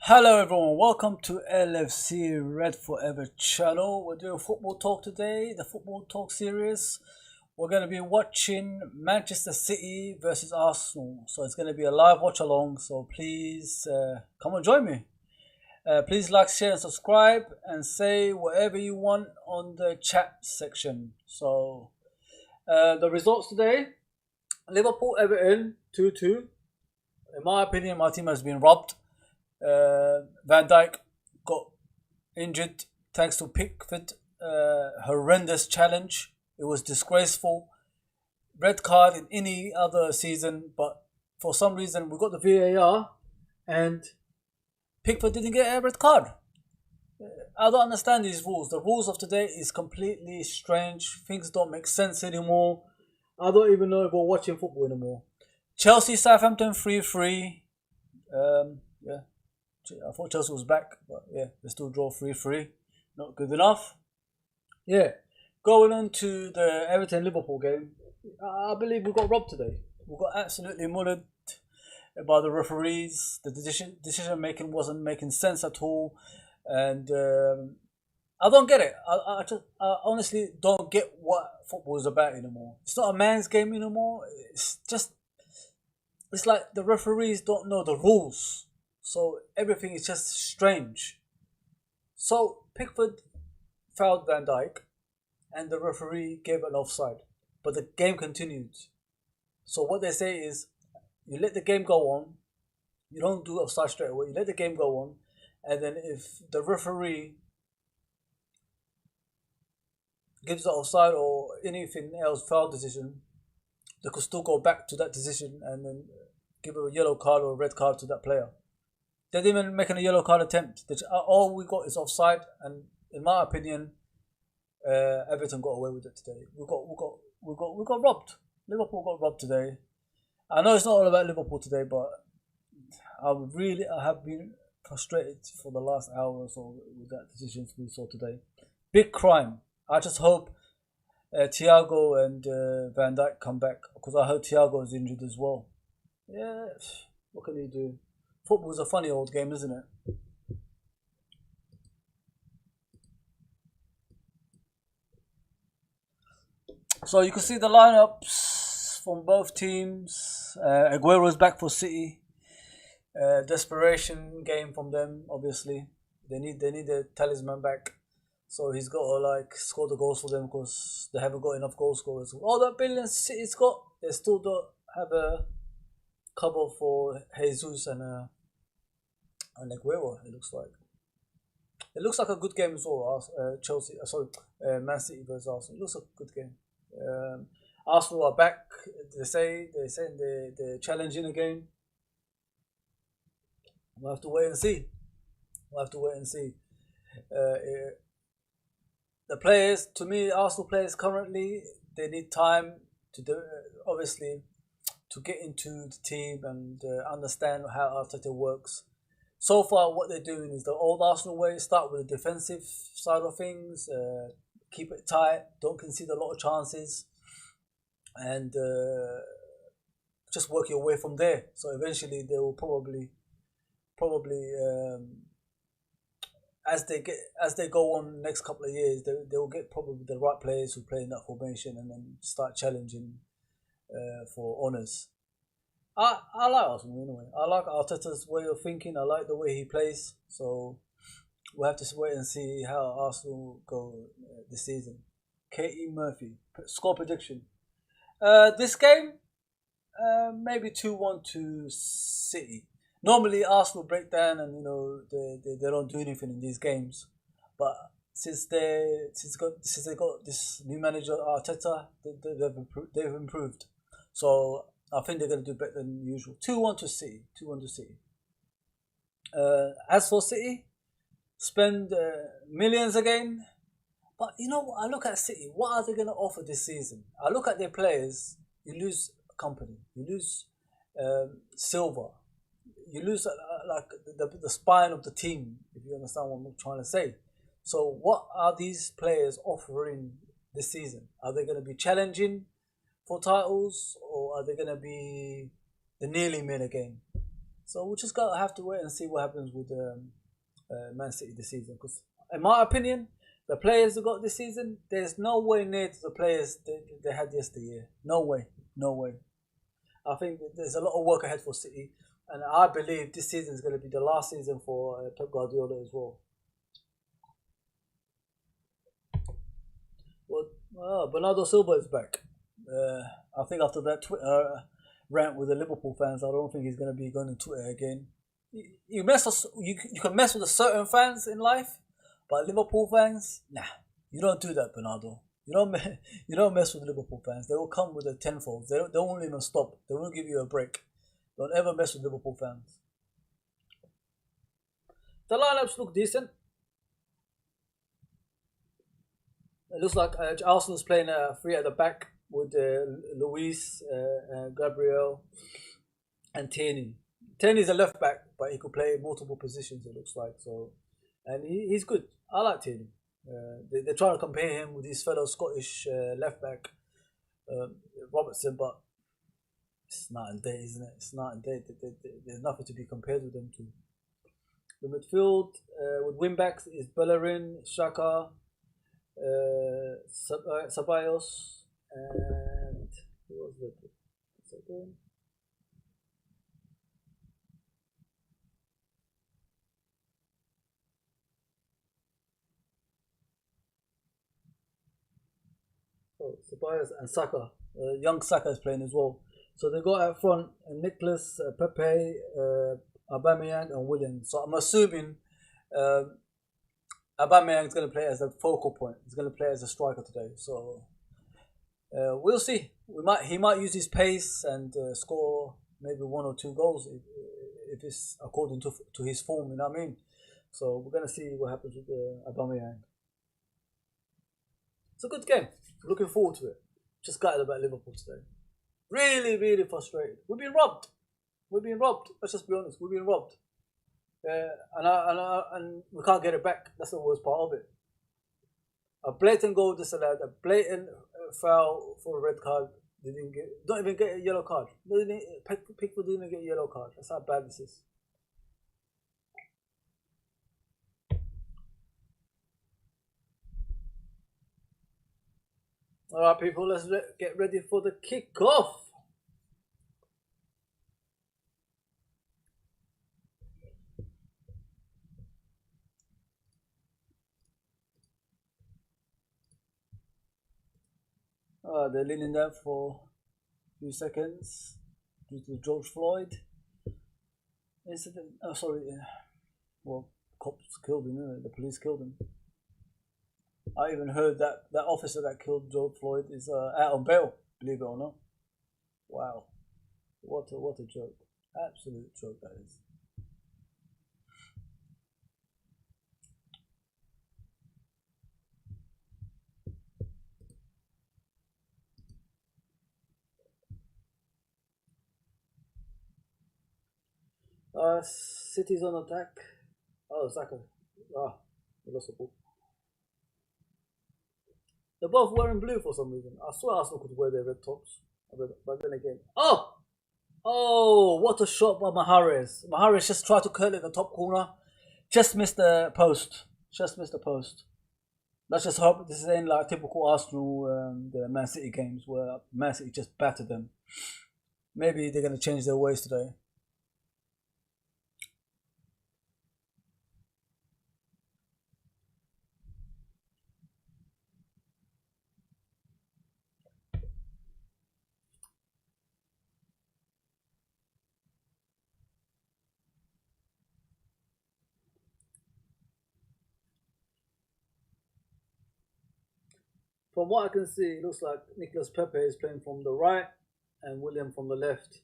Hello everyone, welcome to LFC Red Forever channel. We're doing football talk today, the football talk series. We're going to be watching Manchester City versus Arsenal. So it's going to be a live watch along, so please come and join me. Please like, share and subscribe and say whatever you want on the chat section. So the results today, Liverpool Everton 2-2. In my opinion, my team has been robbed. Van Dijk got injured thanks to Pickford. Horrendous challenge. It was disgraceful. Red card in any other season, but for some reason we got the VAR and Pickford didn't get a red card. I don't understand these rules. The rules of today is completely strange. Things don't make sense anymore. I don't even know if we're watching football anymore. Chelsea Southampton 3-3. Yeah. I thought Chelsea was back, but yeah, they still draw 3-3. Not good enough. Yeah. Going on to the Everton Liverpool game, I believe we got robbed today. We got absolutely mullered by the referees. The decision making wasn't making sense at all, and I don't get it. I honestly don't get what football is about anymore. It's not a man's game anymore. It's like the referees don't know the rules. So everything is just strange. So Pickford fouled Van Dijk and the referee gave an offside. But the game continued. So what they say is you let the game go on. You don't do offside straight away. You let the game go on. And then if the referee gives the offside or anything else, foul decision, they could still go back to that decision and then give a yellow card or a red card to that player. They didn't even make a yellow card attempt. All we got is offside, and in my opinion, Everton got away with it today. We got robbed. Liverpool got robbed today. I know it's not all about Liverpool today, but I have been frustrated for the last hour or so with that decision we saw today. Big crime. I just hope Thiago and Van Dijk come back because I heard Thiago is injured as well. Yeah, what can he do? Football's a funny old game, isn't it? So you can see the lineups from both teams. Aguero's back for City. Desperation game from them. Obviously, they need the talisman back. So he's got to score the goals for them because they haven't got enough goal scorers. All that billions City's got, they still don't have a cover for Jesus and Aguero. It looks like a good game as well. Man City versus Arsenal. It looks like a good game. Arsenal are back. They're challenging again. We'll have to wait and see. The players, to me, Arsenal players currently, they need time to do. Obviously, to get into the team and understand how Arteta works. So far, what they're doing is the old Arsenal way. Start with the defensive side of things, keep it tight, don't concede a lot of chances, and just work your way from there. So eventually, they will probably as they go on next couple of years, they will get probably the right players who play in that formation and then start challenging for honours. I like Arsenal anyway. I like Arteta's way of thinking. I like the way he plays. So we'll have to wait and see how Arsenal go this season. Katie Murphy, score prediction. This game, maybe 2-1 to City. Normally Arsenal break down and they don't do anything in these games, but since they got this new manager Arteta, they've improved. So I think they're going to do better than usual. 2-1 to City. 2-1 to City. As for City, spend millions again. But you know what? I look at City. What are they going to offer this season? I look at their players. You lose company. You lose Silva. You lose the spine of the team, if you understand what I'm trying to say. So what are these players offering this season? Are they going to be challenging for titles, or are they going to be the nearly men again? So we just gotta have to wait and see what happens with Man City this season. Because in my opinion, the players they got this season, there's no way near to the players they had yesteryear. No way, no way. I think there's a lot of work ahead for City, and I believe this season is going to be the last season for Pep Guardiola as well. Well, Bernardo Silva is back. I think after that Twitter rant with the Liverpool fans, I don't think he's going to be going to Twitter again. You can mess with a certain fans in life, but Liverpool fans, nah, you don't do that, Bernardo. You don't mess with Liverpool fans. They will come with a tenfold. They won't even stop. They won't give you a break. Don't ever mess with Liverpool fans. The lineups look decent. It looks like Arsenal's playing three at the back with Luis, Gabriel, and Tierney. Tierney's a left back, but he could play multiple positions. It looks like so, and he's good. I like Tierney. They're trying to compare him with his fellow Scottish left back Robertson, but it's night and day, isn't it? It's night and day. There's nothing to be compared with them two. The midfield with wing backs is Bellerin, Xhaka, Ceballos, and who was that? Second. Oh, Ceballos and Saka. Young Saka is playing as well. So they got out front Nicholas, Pepe, Aubameyang, and William. So I'm assuming Aubameyang is going to play as a focal point. He's going to play as a striker today. So we'll see. He might use his pace and score maybe 1 or 2 goals if it's according to his form. You know what I mean? So we're going to see what happens with Aubameyang. It's a good game. Looking forward to it. Just gutted about Liverpool today. Really, really frustrated. We've been robbed. Let's just be honest. We've been robbed. And we can't get it back. That's the worst part of it. A blatant goal disallowed. A blatant foul for a red card. Don't even get a yellow card. Pickford didn't even get a yellow card. That's how bad this is. All right, people. Let's get ready for the kick-off. They're leaning there for a few seconds due to George Floyd incident. Oh, sorry. Well, cops killed him. The police killed him. I even heard that officer that killed George Floyd is out on bail. Believe it or not. Wow, what a joke! Absolute joke that is. City's on attack. Oh, Zaka. They lost the ball. They're both wearing blue for some reason. I swear Arsenal could wear their red tops. But then again. Oh, what a shot by Mahrez. Mahrez just tried to curl it in the top corner. Just missed the post. Let's just hope this ain't like typical Arsenal, the Man City games where Man City just battered them. Maybe they're going to change their ways today. From what I can see, it looks like Nicolas Pepe is playing from the right and William from the left.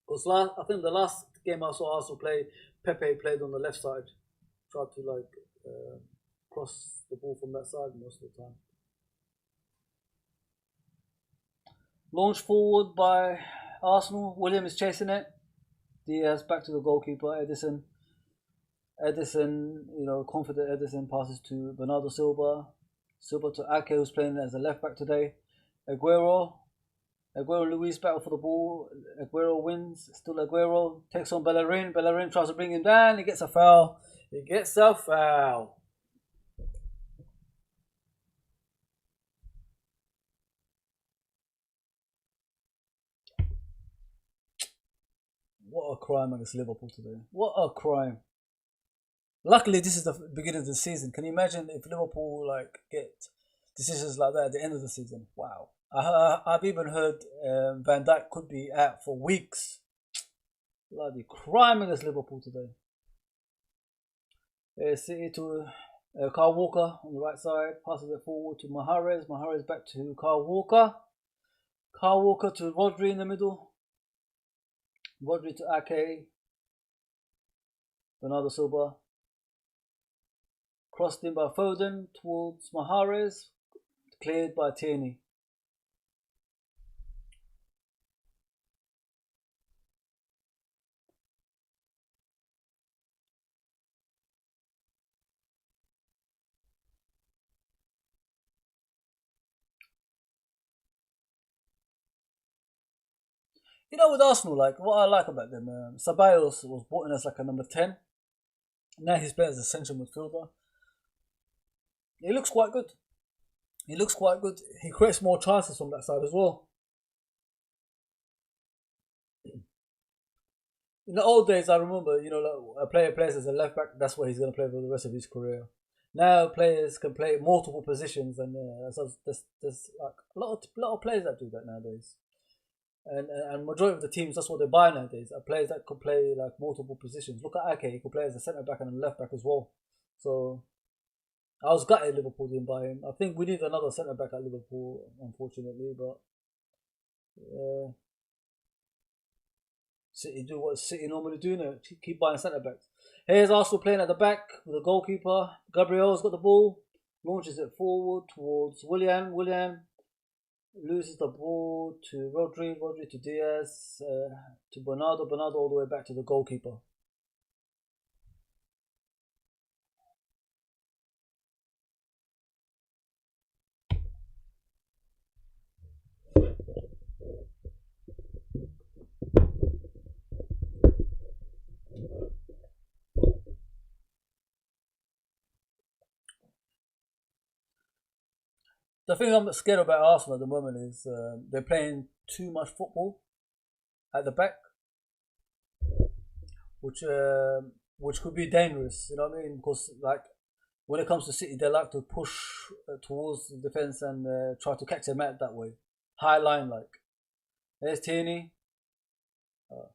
Because I think the last game I saw Arsenal play, Pepe played on the left side. Tried to cross the ball from that side most of the time. Launched forward by Arsenal. William is chasing it. Diaz back to the goalkeeper, Edison, confident Edison passes to Bernardo Silva. Silva to Ake, who's playing as a left back today. Aguero. Aguero and Luis battle for the ball. Aguero wins. Still Aguero takes on Bellerin. Bellerin tries to bring him down. He gets a foul. He gets a foul. What a crime against Liverpool today. What a crime. Luckily, this is the beginning of the season. Can you imagine if Liverpool like get decisions like that at the end of the season? Wow. I've even heard Van Dijk could be out for weeks. Bloody crime against Liverpool today. City to Kyle Walker on the right side, passes it forward to Mahrez. Mahrez back to Kyle Walker. Kyle Walker to Rodri in the middle. Rodri to Ake. Bernardo Silva. Crossed in by Foden towards Mahrez. Cleared by Tierney. You know, with Arsenal, like what I like about them, Ceballos was brought in as like a number 10. Now he's playing as a central midfielder. He looks quite good. He looks quite good. He creates more chances from that side as well. In the old days, I remember, you know, like a player plays as a left back. That's what he's going to play for the rest of his career. Now players can play multiple positions, and so there's like a lot of players that do that nowadays. And majority of the teams, that's what they buy nowadays. Are players that could play like multiple positions. Look at Ake, he could play as a centre back and a left back as well. So I was gutted Liverpool didn't buy him. I think we need another centre back at Liverpool, unfortunately. But City do what City normally do now. Keep buying centre backs. Here's Arsenal playing at the back with the goalkeeper. Gabriel's got the ball, launches it forward towards Willian. Willian loses the ball to Rodri. Rodri to Diaz, to Bernardo. Bernardo all the way back to the goalkeeper. The thing I'm scared about Arsenal at the moment is they're playing too much football at the back, which could be dangerous. You know what I mean? Because like when it comes to City, they like to push towards the defense and try to catch them out that way, high line like. There's Tierney. Uh,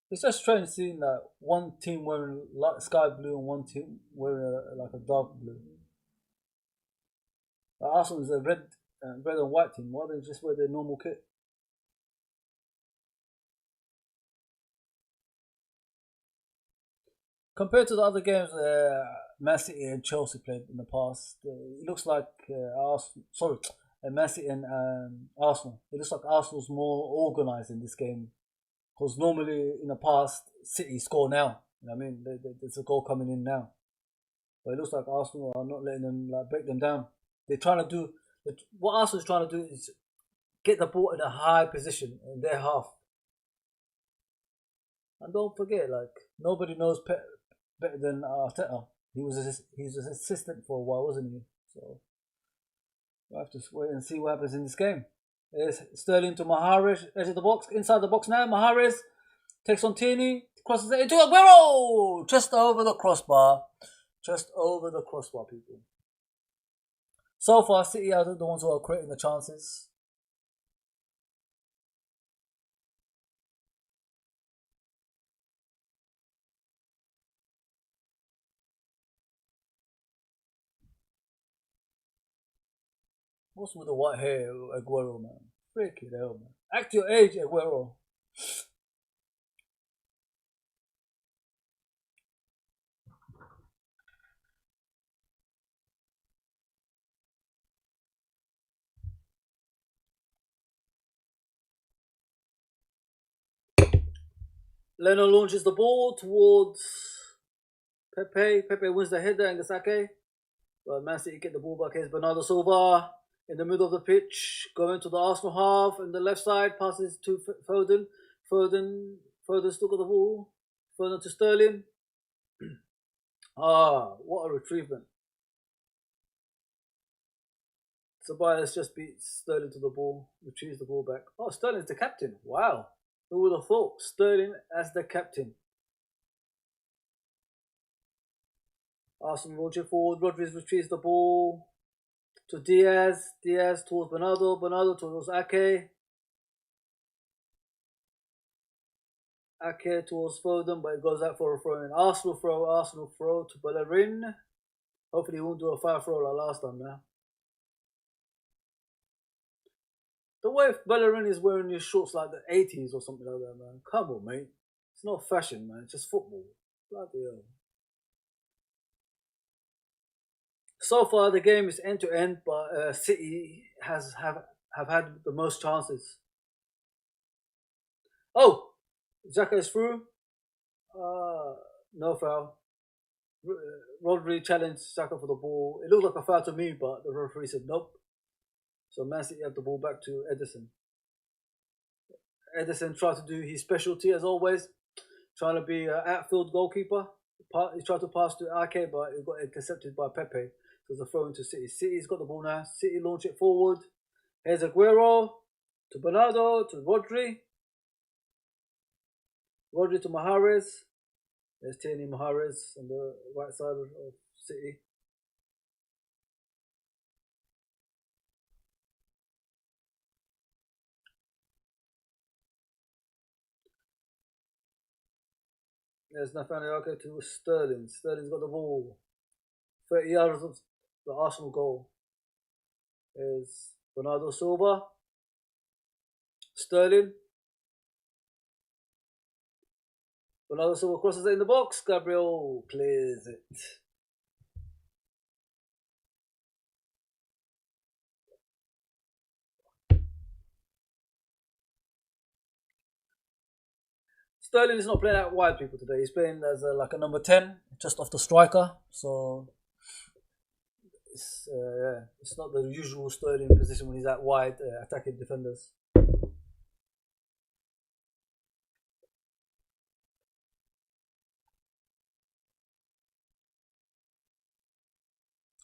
it's just strange seeing that one team wearing like sky blue and one team wearing like a dark blue. Like Arsenal is a red and white team. Why don't they just wear their normal kit? Compared to the other games Man City and Chelsea played in the past, it looks like Man City and Arsenal. It looks like Arsenal's more organised in this game because normally in the past City score now. You know what I mean? There's a goal coming in now, but it looks like Arsenal are not letting them like break them down. They're trying to do what Arsenal's trying to do is get the ball in a high position in their half. And don't forget, like nobody knows better than Arteta. He's an assistant for a while, wasn't he? So we'll have to wait and see what happens in this game. There's Sterling to Mahrez, edge of the box, inside the box now. Mahrez takes on Tierney, crosses it into Aguero, just over the crossbar, people. So far, City are the ones who are creating the chances. What's with the white hair, Aguero, man? Freaking hell, man. Act your age, Aguero. Leno launches the ball towards Pepe. Pepe wins the header and Gasake. But Man City get the ball back. Here's Bernardo Silva in the middle of the pitch, going to the Arsenal half, and the left side passes to Foden. Foden still got the ball. Foden to Sterling. What a retrievement. Tobias just beats Sterling to the ball, retrieves the ball back. Oh, Sterling's the captain. Wow. Who would have thought? Sterling as the captain. Arsenal launch it forward. Rodriguez retrieves the ball to Diaz. Diaz towards Bernardo. Bernardo towards Ake. Ake towards Foden, but it goes out for a throw in. Arsenal throw to Bellerin. Hopefully he won't do a fire throw like last time now. The way Bellerin is wearing his shorts like the 80s or something like that, man. Come on, mate. It's not fashion, man. It's just football. Bloody hell. So far, the game is end to end, but City have had the most chances. Oh, Xhaka is through. No foul. Rodri challenged Xhaka for the ball. It looked like a foul to me, but the referee said nope. So Man City have the ball back to Ederson. Ederson tried to do his specialty as always, trying to be an outfield goalkeeper. He tried to pass to Ake, but it got intercepted by Pepe. So it's a throw into City. City's got the ball now. City launch it forward. Here's Aguero to Bernardo to Rodri. Rodri to Mahrez. There's Tierney Mahrez on the right side of City. There's Nathaniel Ake to Sterling. Sterling's got the ball. 30 yards of the Arsenal goal. There's Bernardo Silva. Sterling. Bernardo Silva crosses it in the box. Gabriel clears it. Sterling is not playing out wide, people, today. He's playing as like a number 10, just off the striker. So it's not the usual Sterling position when he's out wide attacking defenders.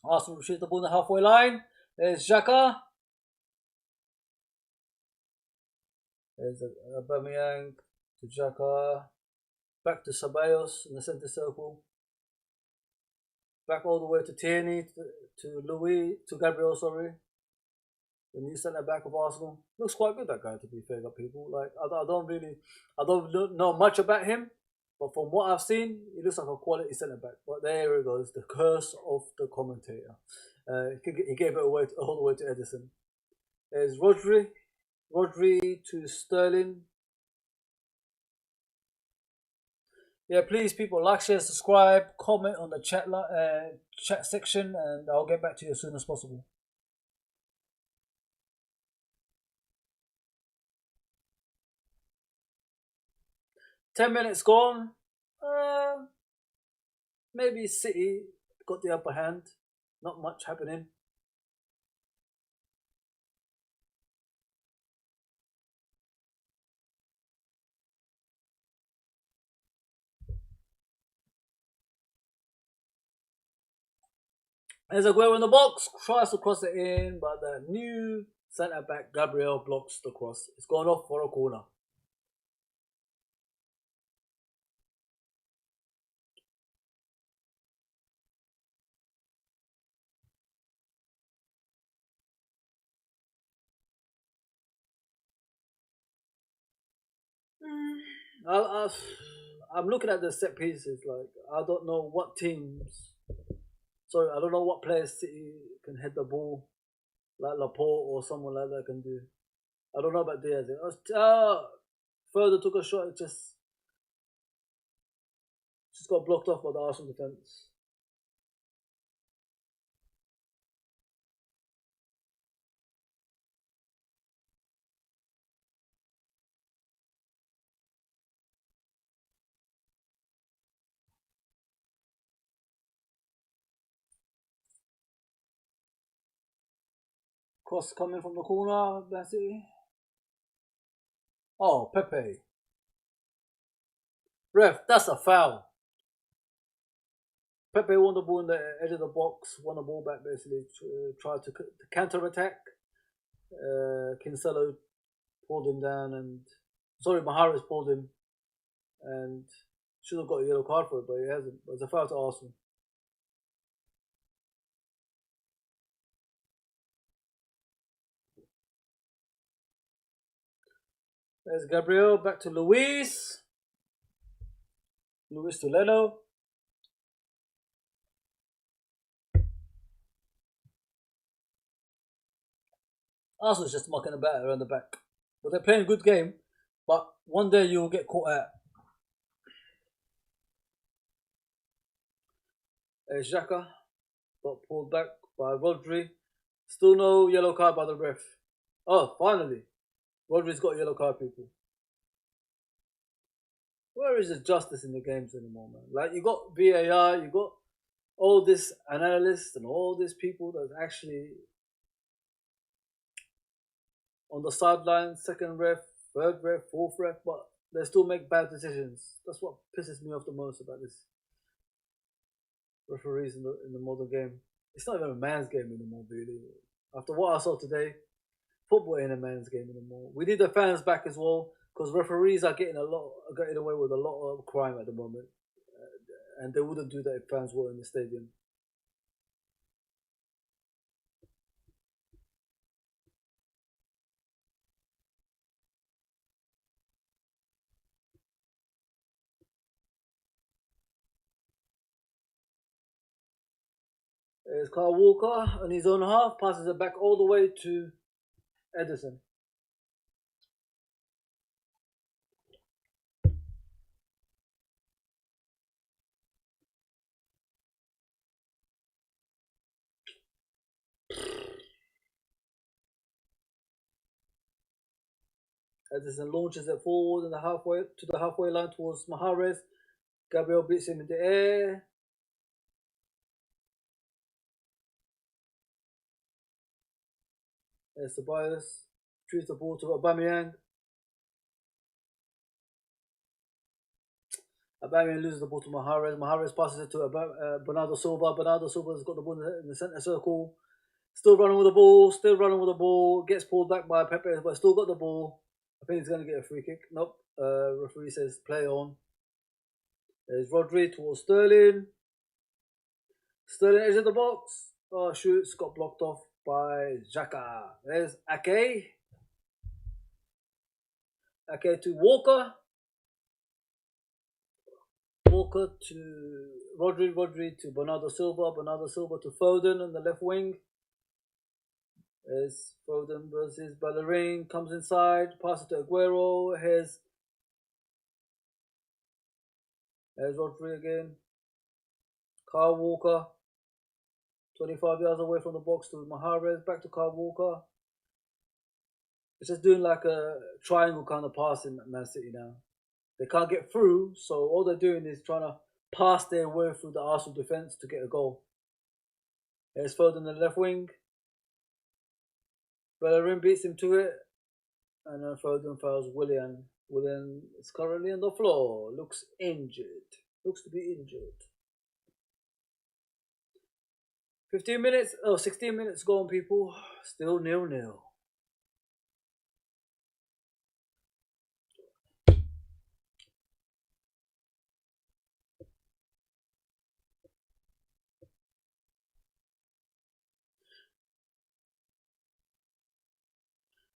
Arsenal retrieve the ball in the halfway line. There's Xhaka. There's Aubameyang to Xhaka. Back to Ceballos in the centre circle. Back all the way to Tierney, to Gabriel, sorry. The new centre back of Arsenal. Looks quite good, that guy, to be fair, people. Like, I don't know much about him, but from what I've seen, he looks like a quality centre back. But there it goes, the curse of the commentator. He gave it away all the way to Ederson. There's Rodri to Sterling. Yeah, please, people, like, share, subscribe, comment on the chat section, and I'll get back to you as soon as possible. $10 gone. Maybe City got the upper hand. Not much happening. There's Aguero in the box, tries to cross it in, but the new centre back Gabriel blocks the cross. It's gone off for a corner. I'm looking at the set pieces. Like, I don't know what teams. Sorry, I don't know what players City can head the ball, like Laporte or someone like that can do. I don't know about Diaz. Further took a shot. It just got blocked off by the Arsenal defense. Cross coming from the corner, Man City. Oh, Pepe. Ref, that's a foul. Pepe won the ball in the edge of the box, won the ball back basically, tried to counter attack. Kinsella pulled him down and Mahrez pulled him and should have got a yellow card for it, but he hasn't. But it's a foul to Arsenal. There's Gabriel, back to Luis. Luis to Leno. Arsenal's just mucking about around the back. But they're playing a good game. But one day you'll get caught out. Xhaka got pulled back by Rodri. Still no yellow card by the ref. Oh, finally. Rodri's got a yellow card, people. Where is the justice in the games anymore, man? Like, you got VAR, you got all this analysts and all these people that's actually on the sideline, second ref, third ref, fourth ref, but they still make bad decisions. That's what pisses me off the most about this referees in the modern game. It's not even a man's game anymore, really. After what I saw today, football ain't a man's game anymore. We need the fans back as well, because referees are getting away with a lot of crime at the moment, and they wouldn't do that if fans were in the stadium. There's Kyle Walker on his own half, passes it back all the way to Edison. Edison launches it forward in the halfway line towards Mahrez. Gabriel beats him in the air. There's Tobias. Treats the ball to Aubameyang. Aubameyang loses the ball to Mahrez. Mahrez passes it to Bernardo Silva. Bernardo Silva's got the ball in the centre circle. Still running with the ball. Gets pulled back by Pepe, but still got the ball. I think he's going to get a free kick. Nope. Referee says play on. There's Rodri towards Sterling. Sterling edge of the box. Oh, shoots. Got blocked off by Xhaka. There's Ake. Ake to Walker. Walker to Rodri to Bernardo Silva to Foden on the left wing. There's Foden versus Bellerin, comes inside, passes to Aguero. Here's Rodri again. Kyle Walker, 25 yards away from the box to Mahrez, back to Kyle Walker. It's just doing like a triangle kind of pass in Man City now. They can't get through, so all they're doing is trying to pass their way through the Arsenal defence to get a goal. There's Foden in the left wing. Bellerin beats him to it, and then Foden fouls Willian. Willian is currently on the floor. Looks injured. Looks to be injured. 16 minutes gone, people. Still 0-0.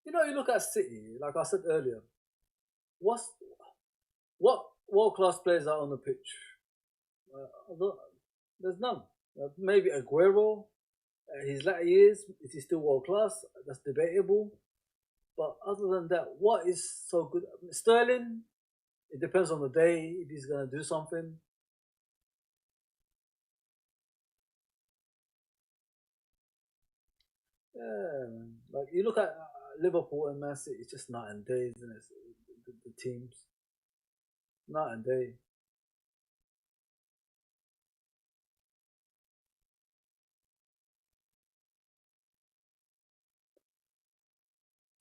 You know, you look at City, like I said earlier. What world-class players are on the pitch? There's none. Maybe Aguero. His latter years, is he still world-class? That's debatable. But other than that, what is so good? Sterling, it depends on the day if he's going to do something. Yeah, like you look at Liverpool and Man City, it's just night and day, isn't it? The teams, night and day.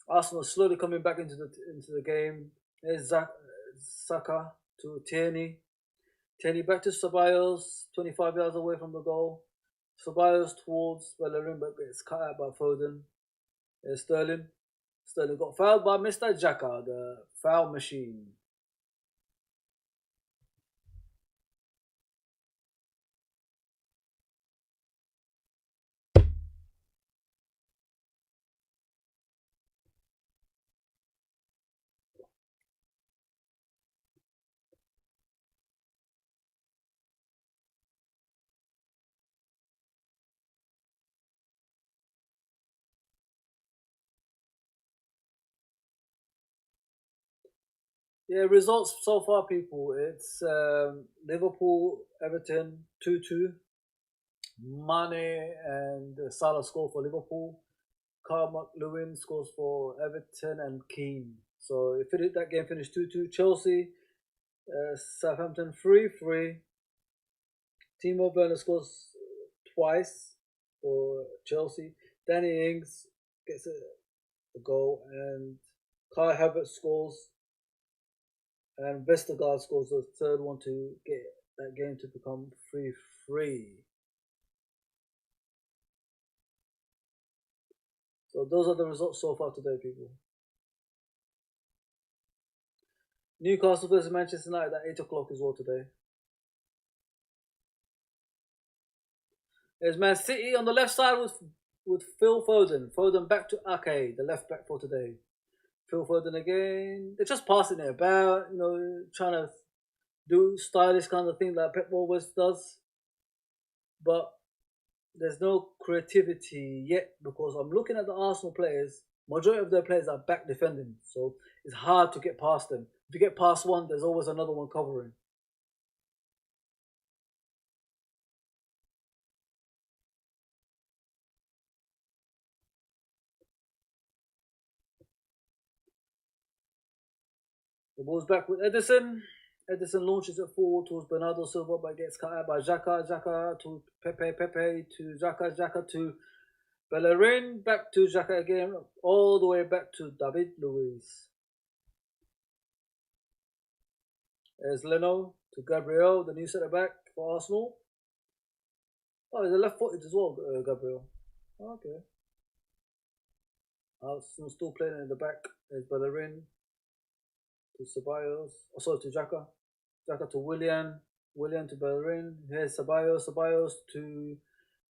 Arsenal slowly coming back into the game. There's Saka to Tierney. Tierney back to Ceballos, 25 yards away from the goal. Ceballos towards Bellerin, but gets cut out by Foden. There's Sterling. Sterling got fouled by Mr. Xhaka, the foul machine. Yeah, results so far, people. It's Liverpool, Everton 2-2. Mane and Salah score for Liverpool. Carl McLuhan scores for Everton and Keane. So that game finished 2-2. Chelsea, Southampton 3-3. Timo Werner scores twice for Chelsea. Danny Ings gets a goal, and Kai Havertz scores, and Vestergaard scores the third one to get that game to become 3-3. So those are the results so far today, people. Newcastle versus Manchester United at 8 o'clock as well today. There's Man City on the left side with Phil Foden. Foden back to Ake, the left back for today. Phil Foden again. They're just passing it about, trying to do stylish kind of thing like Pep always does. But there's no creativity yet because I'm looking at the Arsenal players. Majority of their players are back defending, so it's hard to get past them. If you get past one, there's always another one covering. The ball's back with Edison. Edison launches it forward towards Bernardo Silva, but gets cut out by Xhaka. Xhaka to Pepe. Pepe to Xhaka. Xhaka to Bellerin. Back to Xhaka again. All the way back to David Luiz. There's Leno to Gabriel, the new centre back for Arsenal. Oh, he's a left-footed as well, Gabriel. Okay. Arsenal still playing in the back. There's Bellerin to Ceballos. Oh, sorry, to Xhaka. Xhaka to Willian. Willian to Bellerin. Here's Ceballos. Ceballos to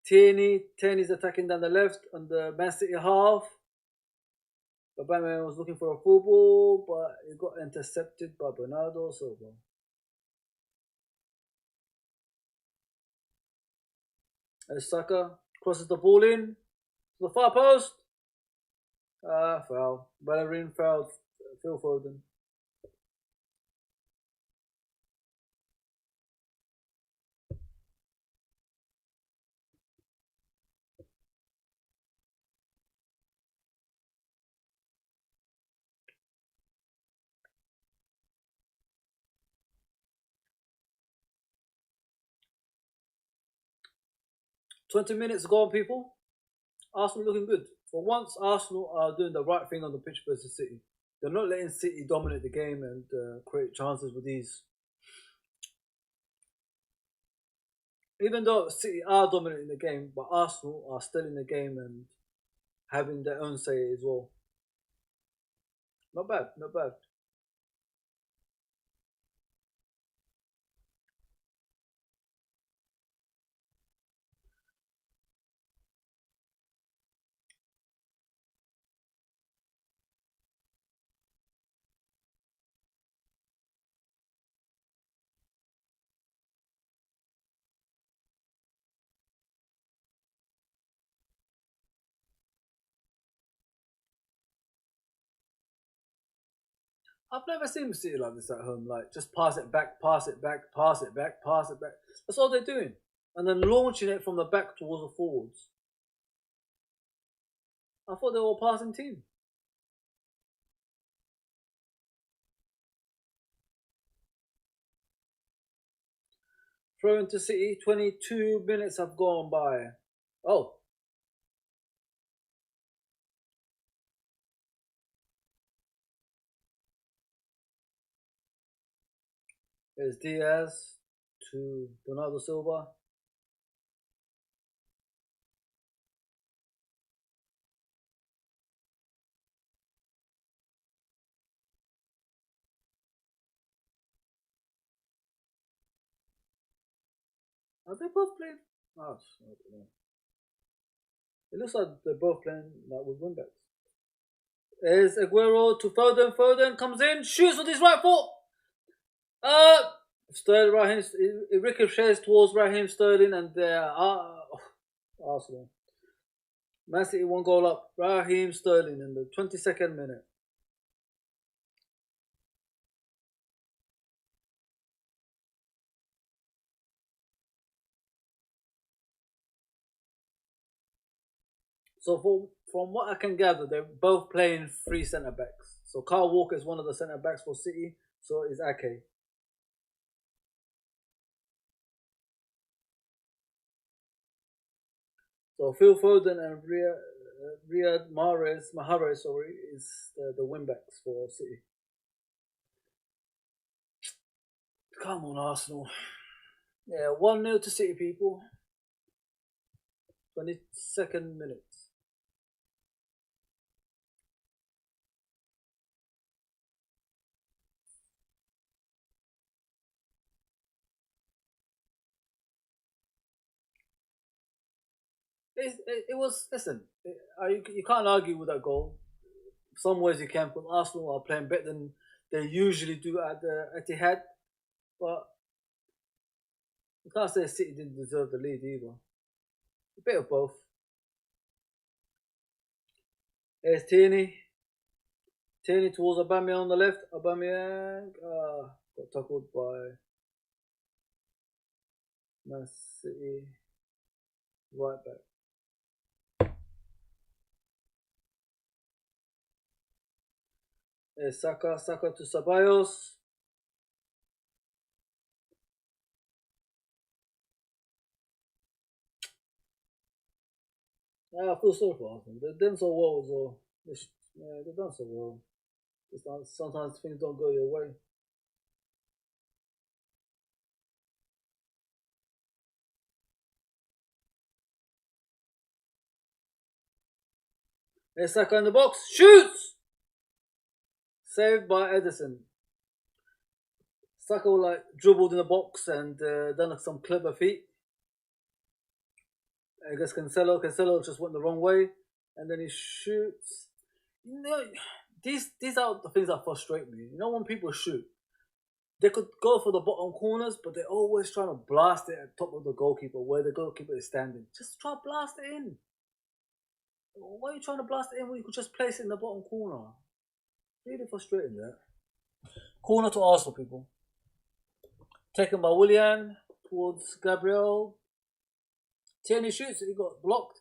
Tierney. Tierney's attacking down the left on the Man City half. But Batman was looking for a full ball, but it got intercepted by Bernardo Silva. As Saka crosses the ball in to the far post. Foul. Bellerin fouled Phil Foden. $20 gone, people. Arsenal looking good. For once, Arsenal are doing the right thing on the pitch versus City. They're not letting City dominate the game and create chances with ease. Even though City are dominating the game, but Arsenal are still in the game and having their own say as well. Not bad, not bad. I've never seen City like this at home. Like just pass it back, pass it back, pass it back, pass it back. That's all they're doing, and then launching it from the back towards the forwards. I thought they were a passing team. Throw into City. 22 minutes have gone by. Oh, There's Diaz to Bernardo Silva. Are they both playing? Oh, I don't know. It looks like they're both playing like with wingbacks. There's Aguero to Foden. Foden comes in, shoots with his right foot. Sterling, Raheem, it ricochets towards Raheem Sterling and Arsenal. Man City 1 goal up. Raheem Sterling in the 22nd minute. So from what I can gather, they're both playing three centre backs. So Kyle Walker is one of the centre backs for City. So is Ake. So Phil Foden and Riyad Mahrez, sorry, is the wing backs for City. Come on, Arsenal. Yeah, 1-0 to City, people. 22nd minute. It was, listen, you can't argue with that goal. Some ways you can, but Arsenal are playing better than they usually do at the Etihad. But you can't say City didn't deserve the lead either. A bit of both. There's Tierney. Tierney towards Aubameyang on the left. Aubameyang got tackled by Man City right back. There's Saka to Ceballos. I feel sorry for Arsenal. They've done so well as well. They've done so well. Sometimes things don't go your way. There's Saka in the box. Shoots! Saved by Edison. Saka dribbled in the box and done some clever feet. I guess Cancelo just went the wrong way, and then he shoots. You know, these are the things that frustrate me. You know, when people shoot, they could go for the bottom corners, but they're always trying to blast it at top of the goalkeeper where the goalkeeper is standing. Just try to blast it in. Why are you trying to blast it in when you could just place it in the bottom corner? Really frustrating that. Corner to Arsenal, people. Taken by Willian towards Gabriel. Tierney shoots, he got blocked.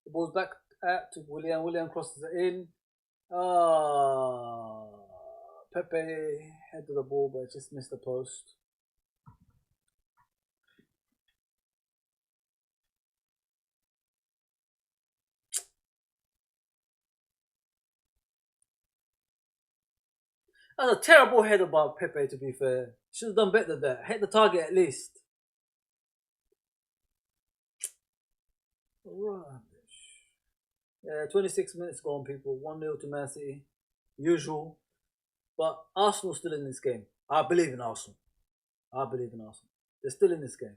The ball's back out to Willian. Willian crosses it in. Pepe headed the ball, but just missed the post. That's a terrible header by Pepe, to be fair. Should have done better there. Hit the target at least. Rubbish. Yeah, 26 minutes gone, people. 1-0 to Man City. Usual. But Arsenal's still in this game. I believe in Arsenal. They're still in this game.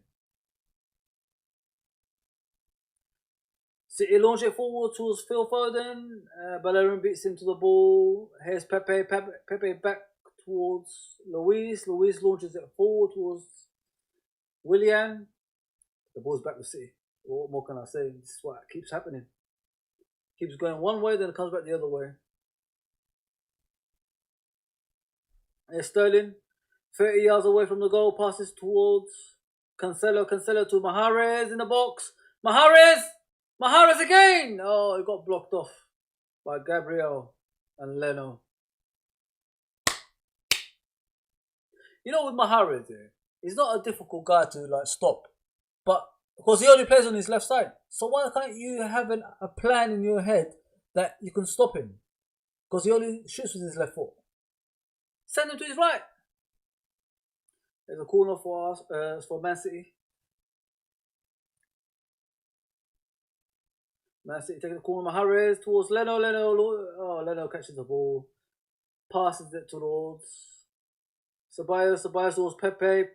City launch it forward towards Phil Foden. Bellerin beats him to the ball. Here's Pepe. Pepe back towards Luis. Luis launches it forward towards Willian. The ball's back with City. What more can I say? This is what keeps happening. Keeps going one way, then it comes back the other way. Here's Sterling. 30 yards away from the goal. Passes towards Cancelo. Cancelo to Mahrez in the box. Mahrez again! Oh, it got blocked off by Gabriel and Leno. You know, with Mahrez, he's not a difficult guy to stop, but because he only plays on his left side. So why can't you have a plan in your head that you can stop him? Because he only shoots with his left foot. Send him to his right. There's a corner for us, for Man City. Man City taking the corner. Mahrez towards Leno. Leno catches the ball, passes it towards Ceballos towards Pepe.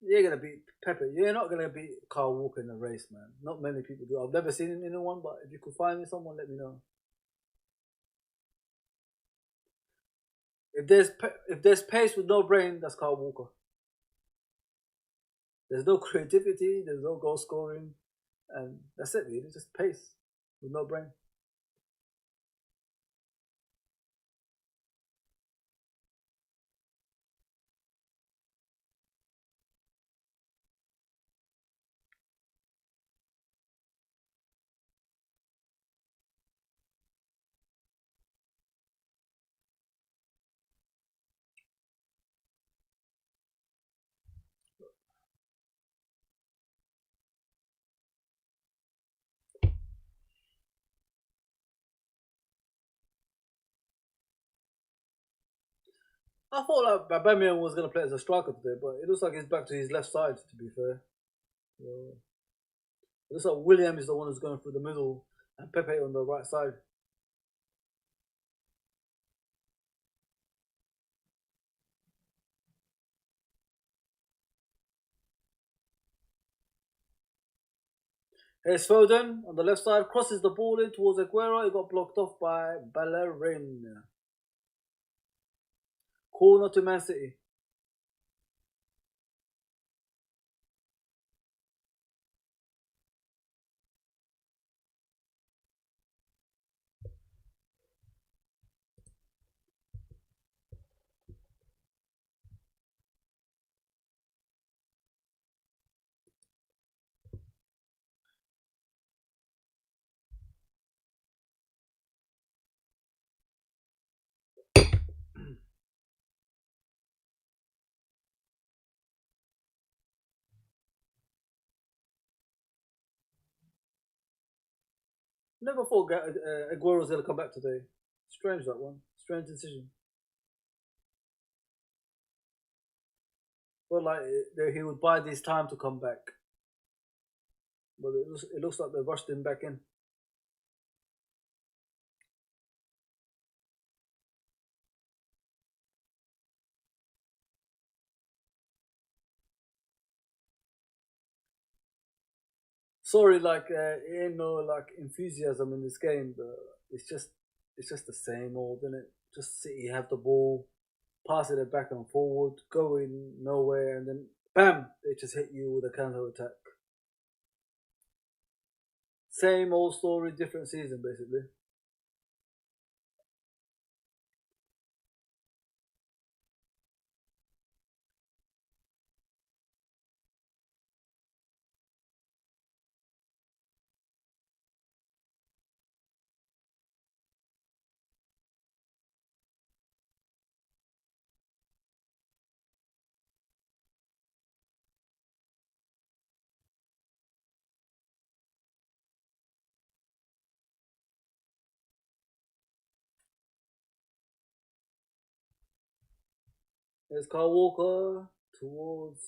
You're gonna beat Pepe. You're not gonna beat Carl Walker in a race, man. Not many people do. I've never seen anyone, but if you could find me someone, let me know. If there's pace with no brain, that's Carl Walker. There's no creativity. There's no goal scoring, and that's it. Really, just pace with no brain. I thought like Aubameyang was gonna play as a striker today, but it looks like he's back to his left side. To be fair, so it looks like William is the one who's going through the middle, and Pepe on the right side. Here's Foden on the left side, crosses the ball in towards Aguero. It got blocked off by Ballerin. Corner to Man City. Never thought Aguero was going to come back today. Strange that one. Strange decision. But like he would buy this time to come back. But it looks like they rushed him back in. Sorry, like ain't no like enthusiasm in this game, but it's just the same old, isn't it? Just City have the ball, passing it back and forward, going nowhere, and then bam, they just hit you with a counter attack. Same old story, different season, basically. There's Kyle Walker towards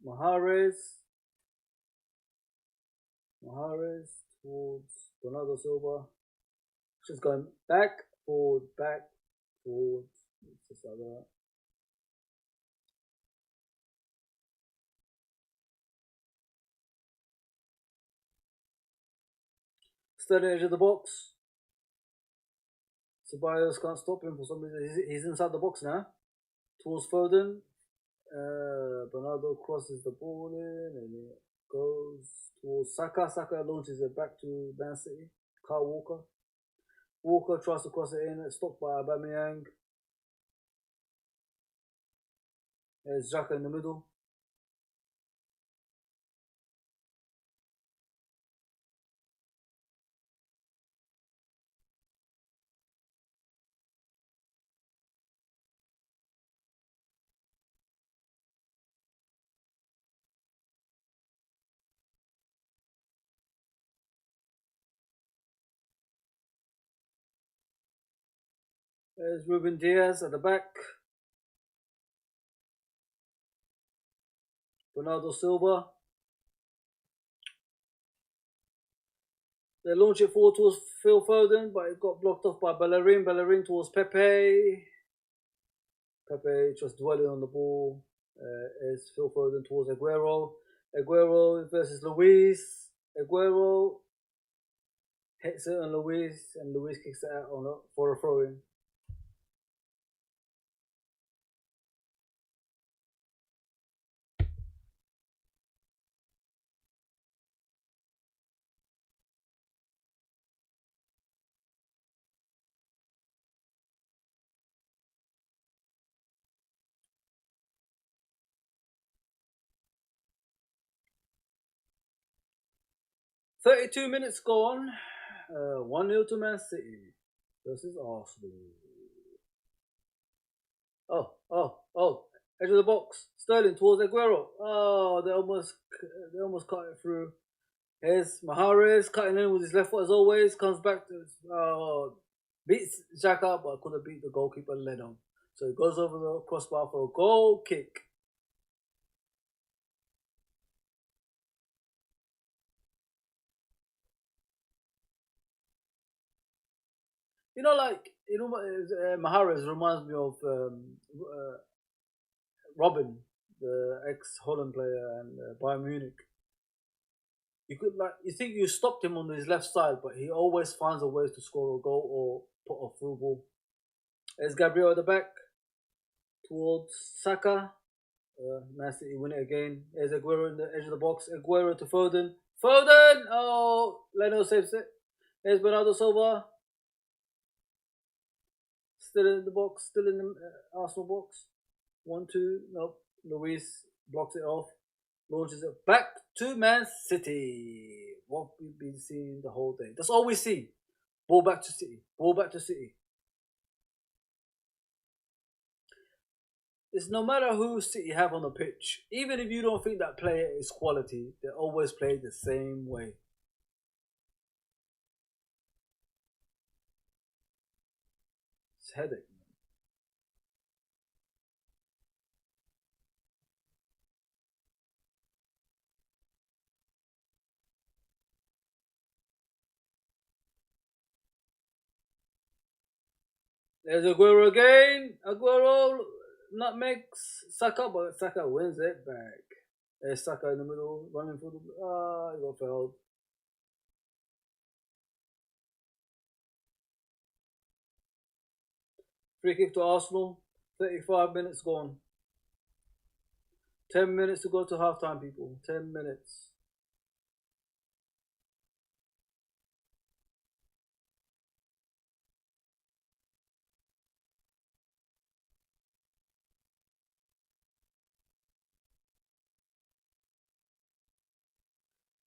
Mahrez towards Bernardo Silva. Just going back, forward. It's just like that. Steady edge of the box. Ceballos can't stop him for some reason. He's inside the box now. Towards Foden. Bernardo crosses the ball in and it goes towards Saka. Saka launches it back to Man City. Kyle Walker. Walker tries to cross it in. It's stopped by Aubameyang. There's Xhaka in the middle. There's Ruben Diaz at the back. Bernardo Silva. They launch it forward towards Phil Foden, but it got blocked off by Bellerin. Bellerin towards Pepe. Pepe just dwelling on the ball. Is Phil Foden towards Aguero. Aguero versus Luis. Aguero hits it on Luis, and Luis kicks it out for a throw-in. "32 minutes gone. 1-0 to Man City versus Arsenal. Oh. Edge of the box. Sterling towards Aguero. Oh, they almost cut it through. Here's Mahrez cutting in with his left foot as always. Comes back to beats Xhaka, but couldn't beat the goalkeeper Leno. So he goes over the crossbar for a goal kick. Mahrez reminds me of Robin, the ex-Holland player and Bayern Munich. You think you stopped him on his left side, but he always finds a way to score a goal or put a through ball. There's Gabriel at the back towards Saka. Man City win it again. There's Aguero in the edge of the box. Aguero to Foden. Foden! Oh, Leno saves it. There's Bernardo Silva. Still in the box. Still in the Arsenal box. 1-2. Nope. Luis blocks it off. Launches it back to Man City. What we've been seeing the whole day. That's all we see. Ball back to City. Ball back to City. It's no matter who City have on the pitch. Even if you don't think that player is quality, they always play the same way. It's a headache. There's Aguero again. Aguero nutmegs Saka, but Saka wins it back. There's Saka in the middle, running for the. He got fouled. Free kick to Arsenal. 35 minutes gone. 10 minutes to go to halftime, people. 10 minutes.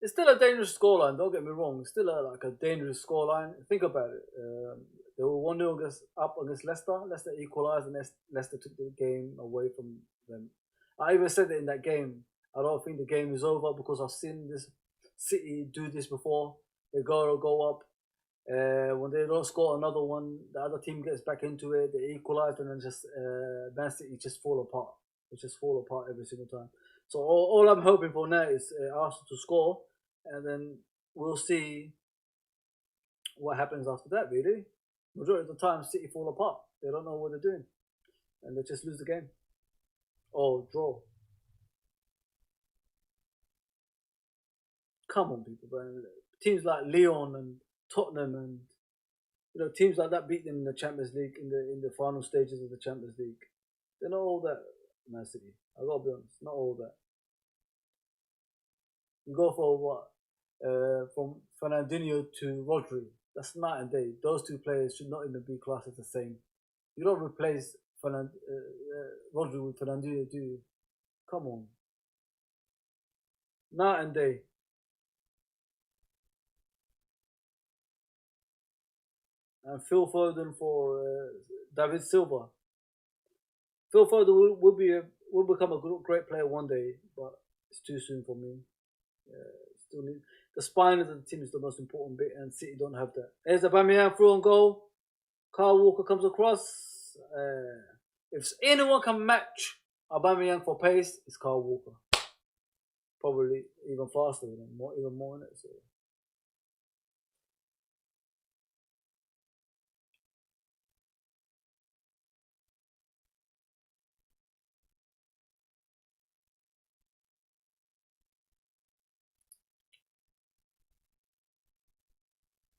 It's still a dangerous scoreline, don't get me wrong. It's still a dangerous scoreline. Think about it. They were 1-0 up against Leicester. Leicester equalised and Leicester took the game away from them. I even said it in that game. I don't think the game is over because I've seen this City do this before. They go up. When they don't score another one, the other team gets back into it. They equalise and then just Man City just fall apart. They just fall apart every single time. So all I'm hoping for now is Arsenal to score, and then we'll see what happens after that. Really, majority of the time, City fall apart. They don't know what they're doing, and they just lose the game or draw. Come on, people! Teams like Lyon and Tottenham and teams like that beat them in the Champions League in the final stages of the Champions League. They're not all that, Man City. I gotta be honest, not all that. You go for what? From Fernandinho to Rodri. That's night and day. Those two players should not even be classed as the same. You don't replace Rodri with Fernandinho, do you? Come on. Night and day. And Phil Foden for David Silva. Phil Foden will become a great player one day, but it's too soon for me. Still need the spine of the team is the most important bit, and City don't have that. There's Aubameyang through on goal. Kyle Walker comes across. If anyone can match Aubameyang for pace, it's Kyle Walker. probably even faster than them, even more in it. So.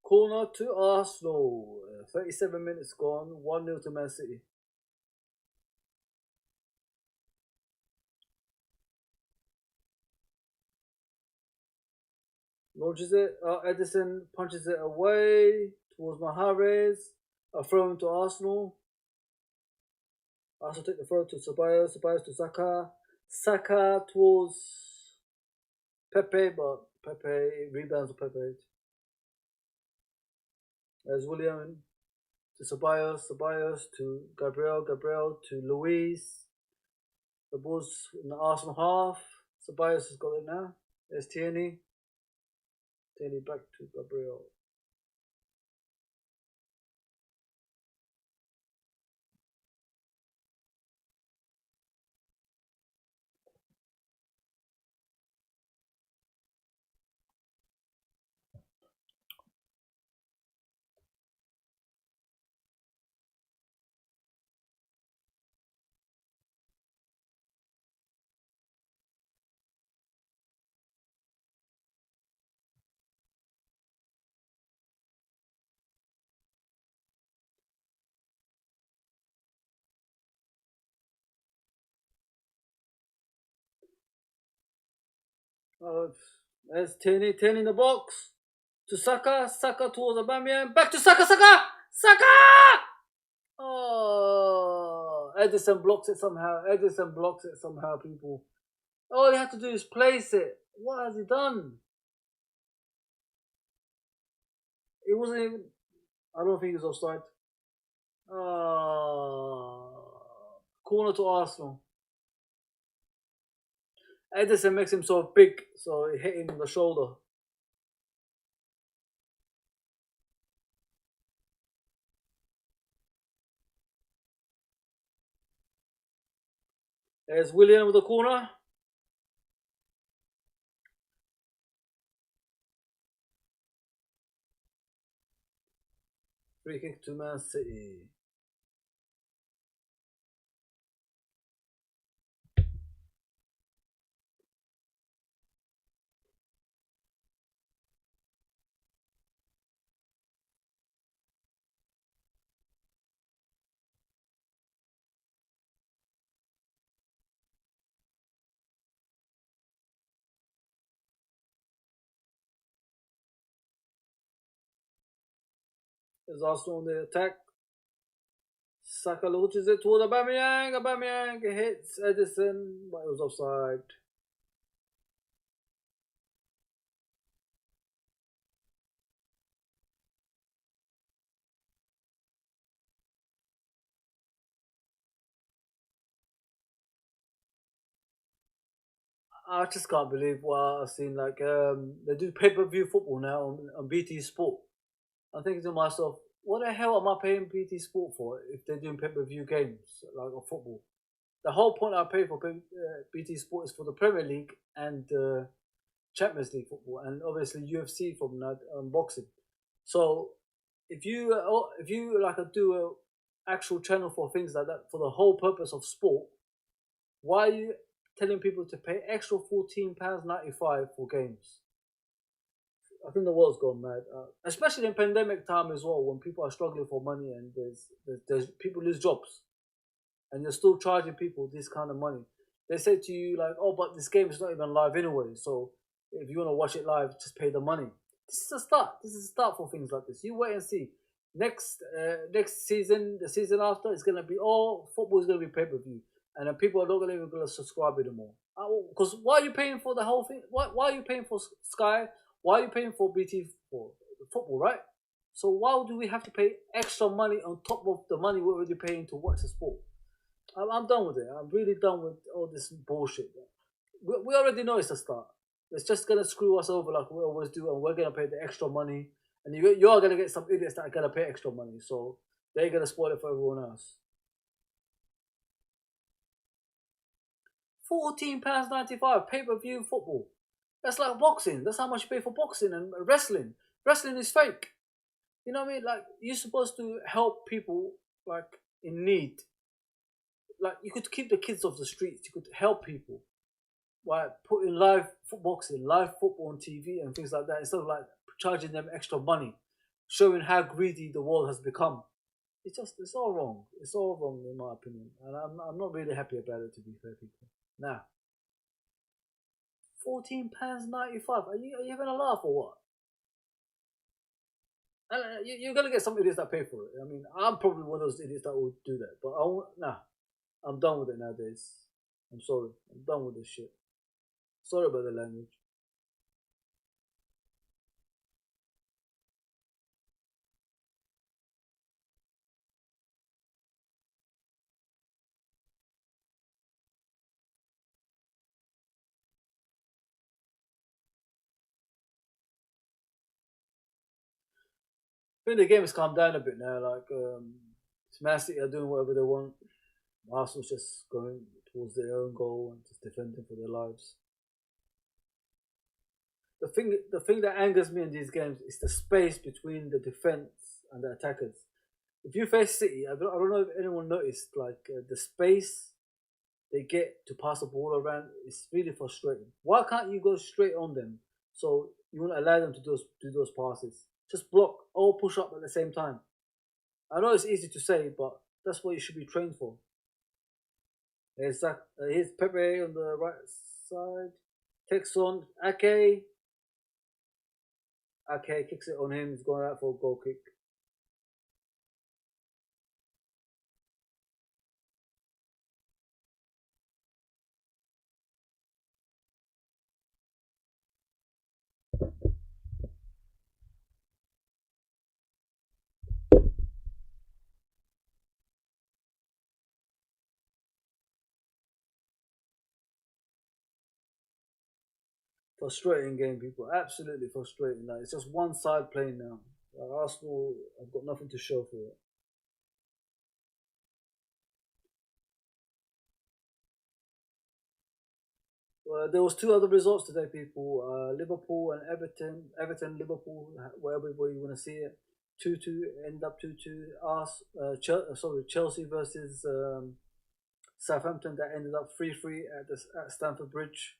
Corner to Arsenal. 37 minutes gone. 1-0 to Man City. Launches it. Edison punches it away towards Mahrez. A throw into Arsenal. Arsenal take the throw to Ceballos. Ceballos to Saka. Saka towards Pepe, but Pepe rebounds to Pepe. There's William to Ceballos. Ceballos to Gabriel. Gabriel to Luis. The ball's in the Arsenal half. Ceballos has got it now. There's Tierney. Tierney back to Gabriel. There's Tierney. Tierney in the box. To Saka. Saka towards Aubameyang. Back to Saka. Saka! Saka! Oh, Edison blocks it somehow. Edison blocks it somehow, people. All you have to do is place it. What has he done? It wasn't even. I don't think he was offside. Corner to Arsenal. Edison makes him so big, so he hit him in the shoulder. There's William with the corner. Free kick to Man City. There's Arsenal on the attack. Saka launches it toward Aubameyang. Aubameyang hits Edison, but it was offside. I just can't believe what I've seen. Like they do pay-per-view football now on BT Sport. I'm thinking to myself, what the hell am I paying BT Sport for if they're doing pay-per-view games like of football? The whole point I pay for BT Sport is for the Premier League and Champions League football, and obviously UFC from that boxing. So if you like do a actual channel for things like that for the whole purpose of sport, why are you telling people to pay extra £14.95 for games? I think the world's gone mad, especially in pandemic time as well, when people are struggling for money and there's people lose jobs, and you're still charging people this kind of money. They say to you like, "Oh, but this game is not even live anyway, so if you want to watch it live, just pay the money." This is a start. This is a start for things like this. You wait and see. Next season, the season after, it's gonna be all football is gonna be pay-per-view, and then people are not even gonna subscribe anymore. Because why are you paying for the whole thing? Why are you paying for Sky? Why are you paying for BT for football, right? So why do we have to pay extra money on top of the money we're already paying to watch the sport? I'm done with it. I'm really done with all this bullshit. We already know it's a start. It's just gonna screw us over like we always do, and we're gonna pay the extra money. And you're gonna get some idiots that are gonna pay extra money, so they're gonna spoil it for everyone else. £14.95 pay-per-view football. That's like boxing. That's how much you pay for boxing and wrestling. Wrestling is fake. You know what I mean? Like, you're supposed to help people like in need. Like, you could keep the kids off the streets. You could help people by putting live boxing, live football on TV and things like that, instead of like charging them extra money, showing how greedy the world has become. It's all wrong. It's all wrong in my opinion, and I'm not really happy about it, to be fair, people. Now, £14.95. Are you having a laugh or what? And you're gonna get some idiots that pay for it. I mean, I'm probably one of those idiots that will do that. But nah, I'm done with it nowadays. I'm sorry. I'm done with this shit. Sorry about the language. I think the game has calmed down a bit now. Like, Man City are doing whatever they want. Arsenal's just going towards their own goal and just defending for their lives. The thing that angers me in these games is the space between the defense and the attackers. If you face City, I don't know if anyone noticed, like, the space they get to pass the ball around is really frustrating. Why can't you go straight on them so you won't allow them to do those passes? Just block or push up at the same time. I know it's easy to say, but that's what you should be trained for. Here's Pepe on the right side. Takes on Ake. Ake kicks it on him. He's going out for a goal kick. Frustrating game, people. Absolutely frustrating. Like, it's just one side playing now. Arsenal have got nothing to show for it. There was two other results today, people. Liverpool and Everton. Everton, Liverpool, wherever you want to see it. 2-2, end up 2-2. Chelsea versus Southampton, that ended up 3-3 at Stamford Bridge.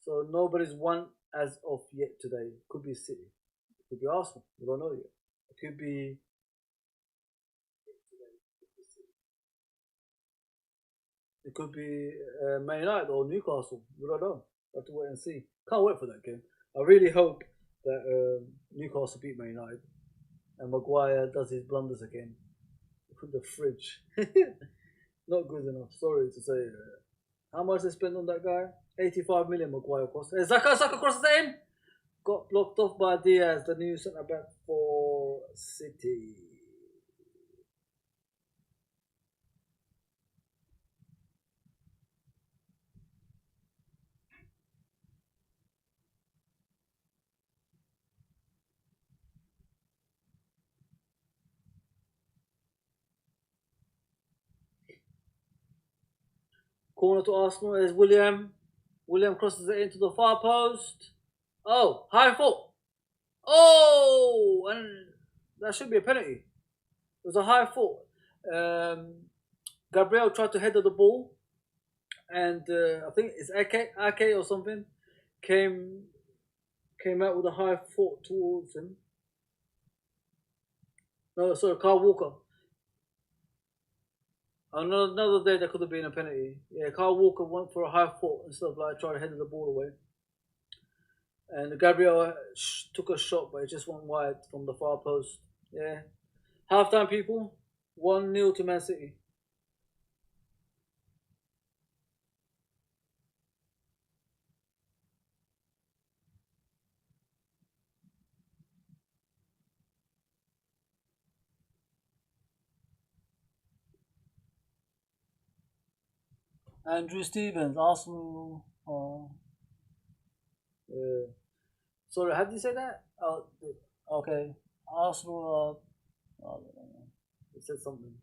So nobody's won as of yet today. Could be City. It could be Arsenal. We don't know yet. It could be. It could be Man United or Newcastle. We don't know. We'll have to wait and see. Can't wait for that game. I really hope that Newcastle beat Man United and Maguire does his blunders again. Put the fridge. Not good enough. Sorry to say. How much they spent on that guy? 85 million Maguire cost. Zaka crosses it in. Got blocked off by Diaz, the new centre back for City. Corner to Arsenal is William. William crosses it into the far post. Oh, high foot. Oh, and that should be a penalty. It was a high foot. Gabriel tried to header the ball, and I think it's Ake or something came out with a high foot towards him. No, sorry, Carl Walker. Another day that could have been a penalty. Yeah, Carl Walker went for a high foot instead of like trying to head the ball away. And Gabriel took a shot, but it just went wide from the far post. Yeah. Half-time, people. 1-0 to Man City. Andrew Stevens, Arsenal. Sorry, how did you say that? Okay. Arsenal. It said something.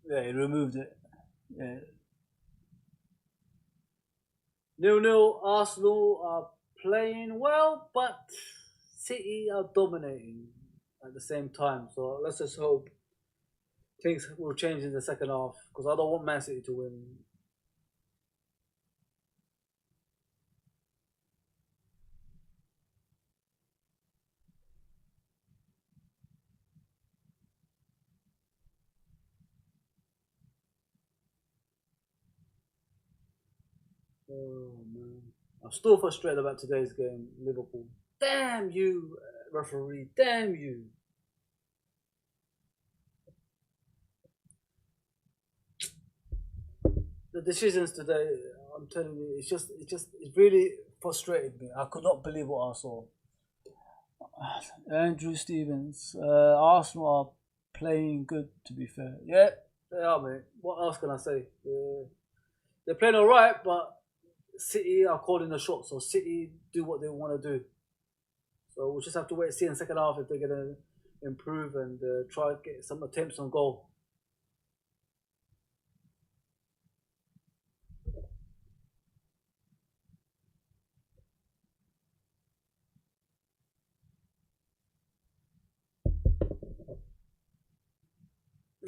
Yeah, he removed it. Yeah. 0-0. Arsenal are playing well, but City are dominating at the same time. So let's just hope things will change in the second half because I don't want Man City to win. Oh man, I'm still frustrated about today's game, Liverpool. Damn you, referee! Damn you! The decisions today, I'm telling you, it really frustrated me. I could not believe what I saw. Andrew Stevens, Arsenal are playing good. To be fair, yeah, they are, mate. What else can I say? They're playing all right, but City are calling the shots. So City do what they want to do. So we'll just have to wait and see in the second half if they're gonna improve and try to get some attempts on goal.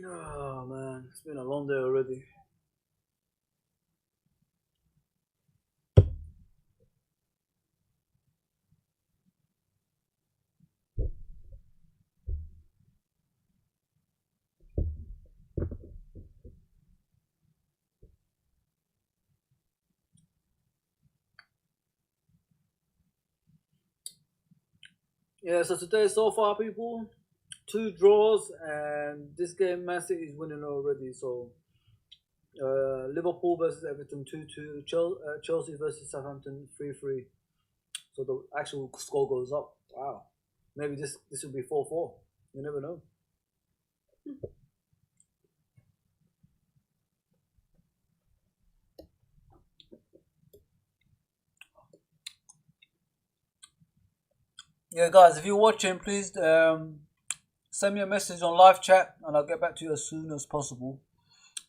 Oh man, it's been a long day already. Yeah, so today so far, people, two draws, and this game Man City is winning already. So Liverpool versus Everton 2-2, Chelsea versus Southampton 3-3. So the actual score goes up. Wow, maybe this will be 4-4. You never know. Yeah, guys, if you're watching, please send me a message on live chat, and I'll get back to you as soon as possible.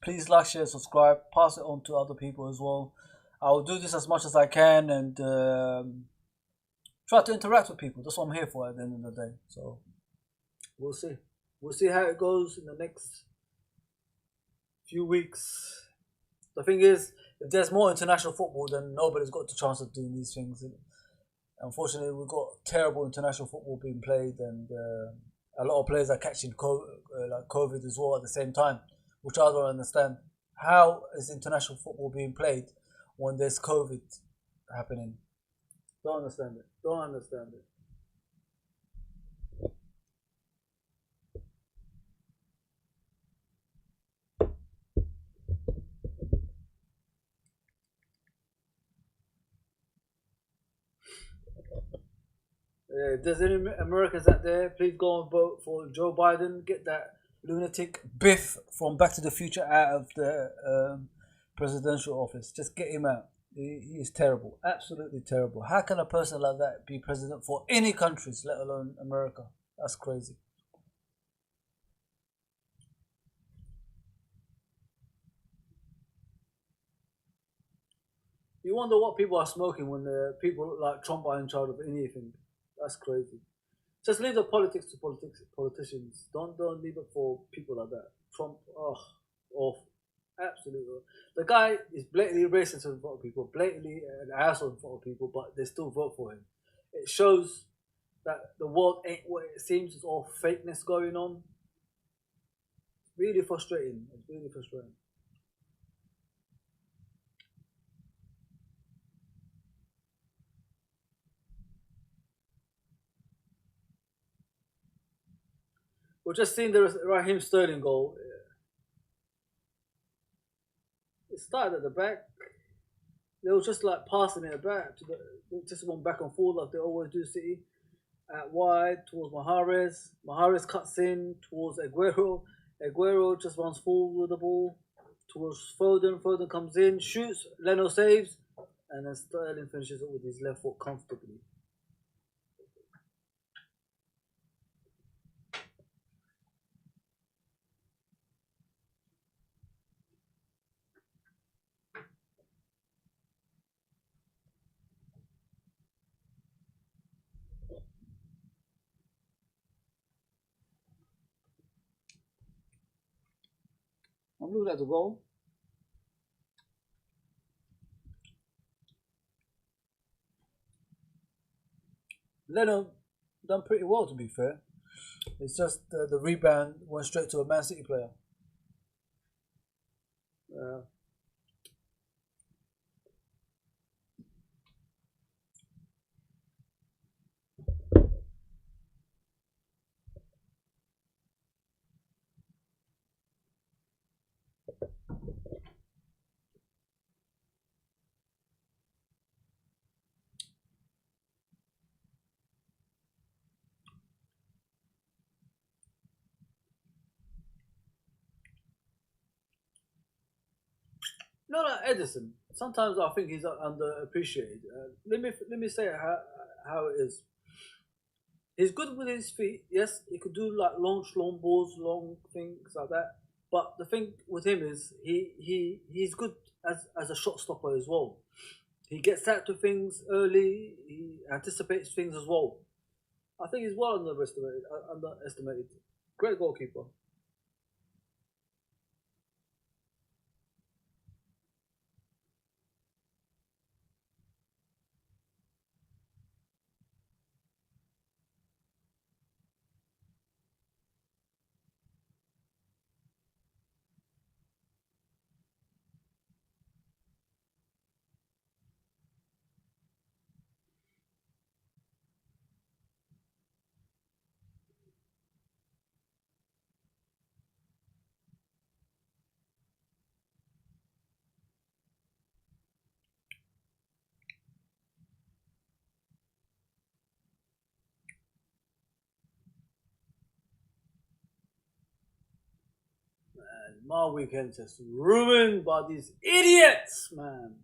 Please like, share, subscribe, pass it on to other people as well. I'll do this as much as I can and try to interact with people. That's what I'm here for at the end of the day. So we'll see. We'll see how it goes in the next few weeks. The thing is, if there's more international football, then nobody's got the chance of doing these things. Unfortunately, we've got terrible international football being played, and a lot of players are catching like COVID as well at the same time, which I don't understand. How is international football being played when there's COVID happening? Don't understand it. Don't understand it. If there's any Americans out there, please go and vote for Joe Biden. Get that lunatic Biff from Back to the Future out of the presidential office. Just get him out. He is terrible, absolutely terrible. How can a person like that be president for any countries, let alone America? That's crazy. You wonder what people are smoking when the people like Trump are in charge of anything. That's crazy. Just leave the politics to politicians. Don't leave it for people like that. Trump, oh, awful, absolutely. Awful. The guy is blatantly racist in front of people, blatantly an asshole in front of people, but they still vote for him. It shows that the world ain't what it seems. It's all fakeness going on. Really frustrating. It's really frustrating. We're just seeing the Raheem Sterling goal. It started at the back. They were just like passing it back to the just one back and forth like they always do. City at wide towards Mahrez. Mahrez cuts in towards Aguero. Aguero just runs forward with the ball towards Foden. Foden comes in, shoots. Leno saves, and then Sterling finishes it with his left foot comfortably. I'm looking at the goal. Leno done pretty well, to be fair. It's just the rebound went straight to a Man City player. Uh, no, like Edison. Sometimes I think he's underappreciated. Let me say how it is. He's good with his feet. Yes, he could do like long balls, long things like that. But the thing with him is he's good as a shot stopper as well. He gets out to things early. He anticipates things as well. I think he's well underestimated. Underestimated. Great goalkeeper. And my weekend just ruined by these idiots, man.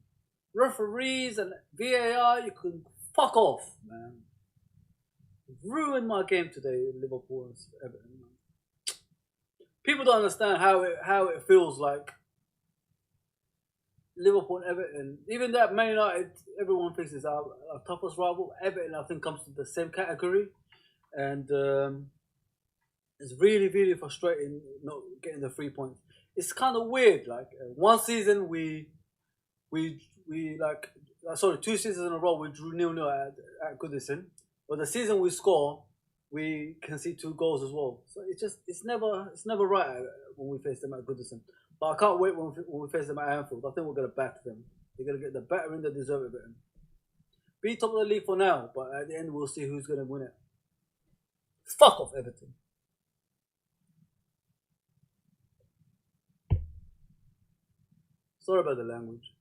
Referees and VAR, you can fuck off, man. Ruined my game today in Liverpool and Everton. Man. People don't understand how it feels like Liverpool and Everton. Even that Man United, everyone thinks is our toughest rival. Everton, I think, comes to the same category, and it's really really frustrating not getting the 3 points. It's kind of weird. Like one season we like sorry 2 seasons in a row we drew 0-0 at Goodison, but the season we score we can see 2 goals as well. So it's never right when we face them at Goodison. But I can't wait when we face them at Anfield. I think we're gonna batter them. They're gonna get the battering they deserve it. Be top of the league for now, but at the end we'll see who's gonna win it. Fuck off Everton. Sorry about the language.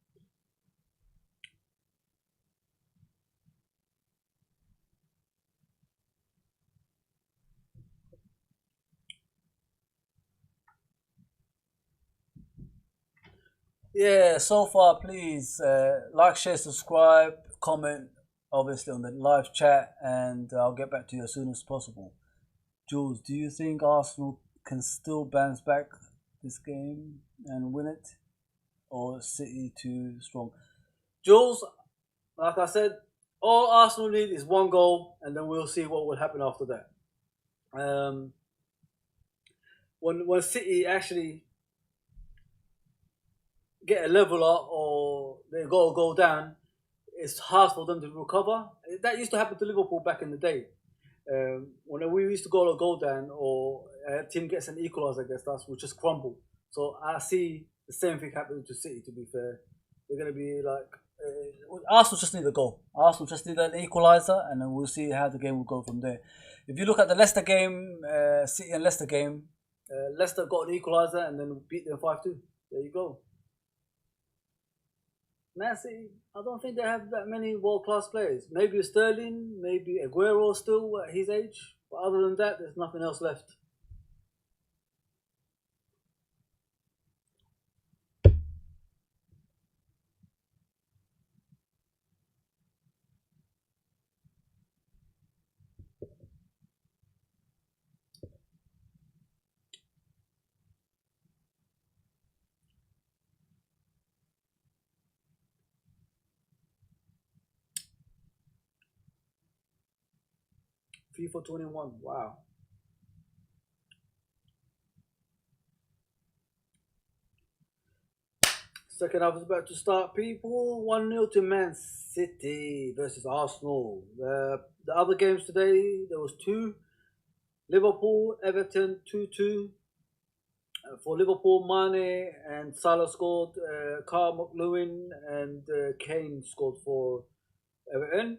Yeah, so far, please like, share, subscribe, comment, obviously, on the live chat, and I'll get back to you as soon as possible. Jules, do you think Arsenal can still bounce back this game and win it, or City too strong? Jules, like I said, all Arsenal need is 1 goal, and then we'll see what will happen after that. Um, when City actually get a level up or they go down, it's hard for them to recover. That used to happen to Liverpool back in the day. When we used to go down or a team gets an equaliser against us, we just crumble. So I see the same thing happening to City. To be fair, they're going to be like Arsenal just need a goal. Arsenal just need an equaliser, and then we'll see how the game will go from there. If you look at the Leicester game, City and Leicester game, Leicester got an equaliser and then beat them 5-2. There you go. Man City, I don't think they have that many world class players. Maybe Sterling, maybe Aguero still at his age. But other than that, there's nothing else left. FIFA 21, wow. Second half is about to start, people. 1-0 to Man City versus Arsenal. The other games today, there was two. Liverpool, Everton 2-2. For Liverpool, Mane and Salah scored. Carl McLuhan and Kane scored for Everton.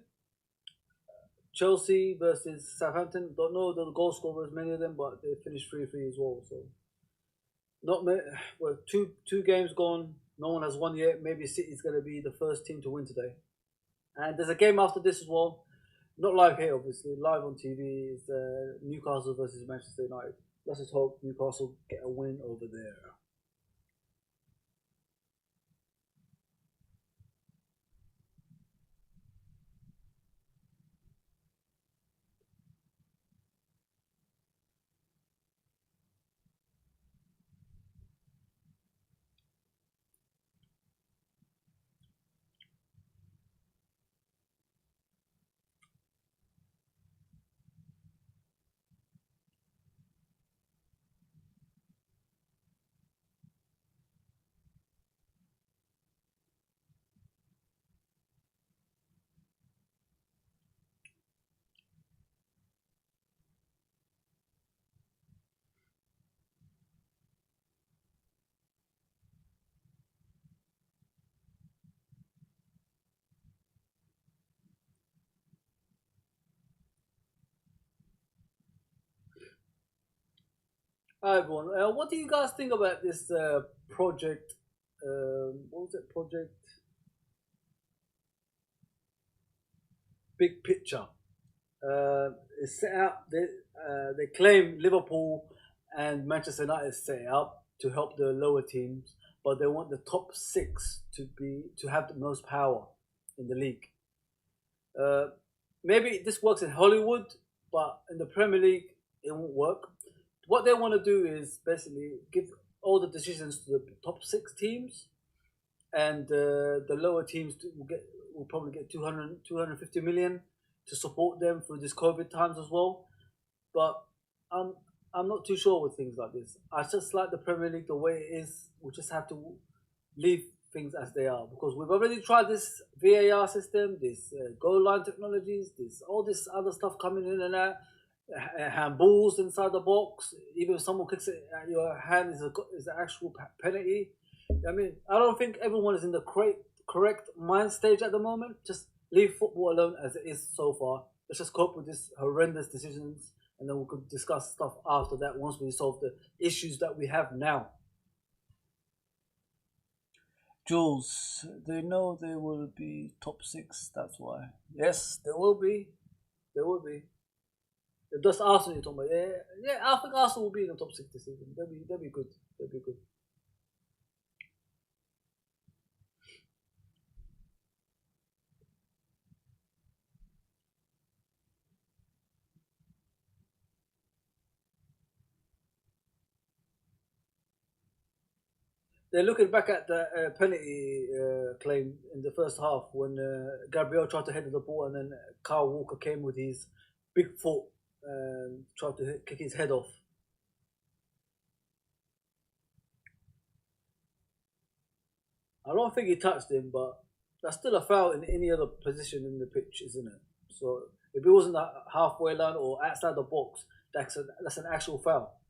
Chelsea versus Southampton. Don't know the goal scorers, many of them, but they finished 3-3 as well. So not well, two games gone. No one has won yet. Maybe City's going to be the first team to win today. And there's a game after this as well. Not live here, obviously. Live on TV is Newcastle versus Manchester United. Let's just hope Newcastle get a win over there. Hi everyone. What do you guys think about this project? What was it? Project Big Picture. It's set up. They claim Liverpool and Manchester United set it up to help the lower teams, but they want the top six to have the most power in the league. Uh, Maybe this works in Hollywood, but in the Premier League it won't work. What they want to do is basically give all the decisions to the top six teams, and the lower teams will probably get 250 million to support them through this COVID times as well. But I'm I'm not too sure with things like this. I just like the Premier League the way it is. We just have to leave things as they are because we've already tried this VAR system, this goal line technologies, this all this other stuff coming in and out, handballs inside the box. Even if someone kicks it at your hand is an actual penalty. I mean, I don't think everyone is in the correct mind stage at the moment. Just leave football alone as it is so far. Let's just cope with these horrendous decisions, and then we could discuss stuff after that once we solve the issues that we have now. Jules, they know they will be top six. That's why. Yes, there will be. There will be. If that's Arsenal you're talking about, yeah, yeah. I think Arsenal will be in the top six this season. They'll be good. They'll be good. They're looking back at the penalty claim in the first half when Gabriel tried to head the ball and then Carl Walker came with his big foot and tried to kick his head off. I don't think he touched him, but that's still a foul in any other position in the pitch, isn't it? So if it wasn't a halfway line or outside the box, that's an actual foul.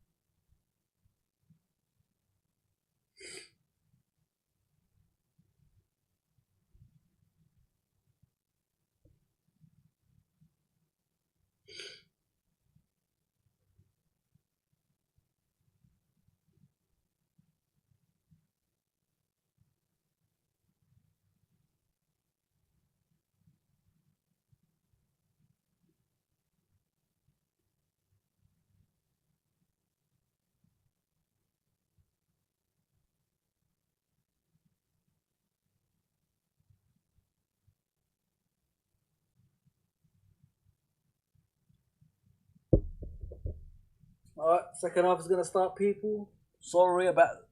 All right, second half is gonna start, people. Sorry about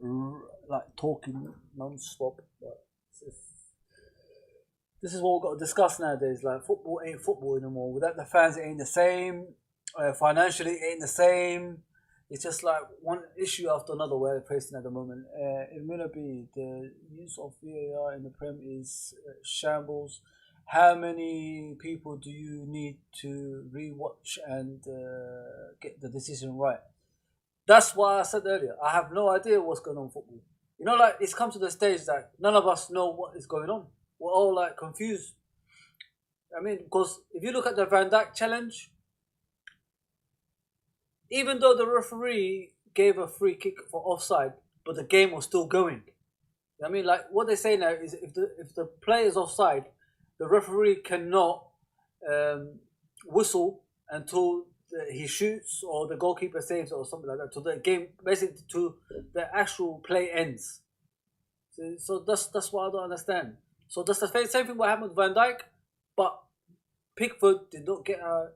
like talking non-stop, but this is what we've got to discuss nowadays. Like football ain't football anymore. Without the fans, it ain't the same. Financially, it ain't the same. It's just like one issue after another we're facing at the moment. It may not be the use of VAR in the Prem is shambles. How many people do you need to rewatch and get the decision right? That's why I said earlier. I have no idea what's going on in football. You know, like it's come to the stage that none of us know what is going on. We're all like confused. I mean, because if you look at the Van Dijk challenge, even though the referee gave a free kick for offside, but the game was still going. I mean, like what they say now is if the play is offside, the referee cannot whistle until he shoots or the goalkeeper saves or something like that. To the game, basically, to the actual play ends. So that's what I don't understand. So that's the same thing what happened with Van Dijk, but Pickford did not get a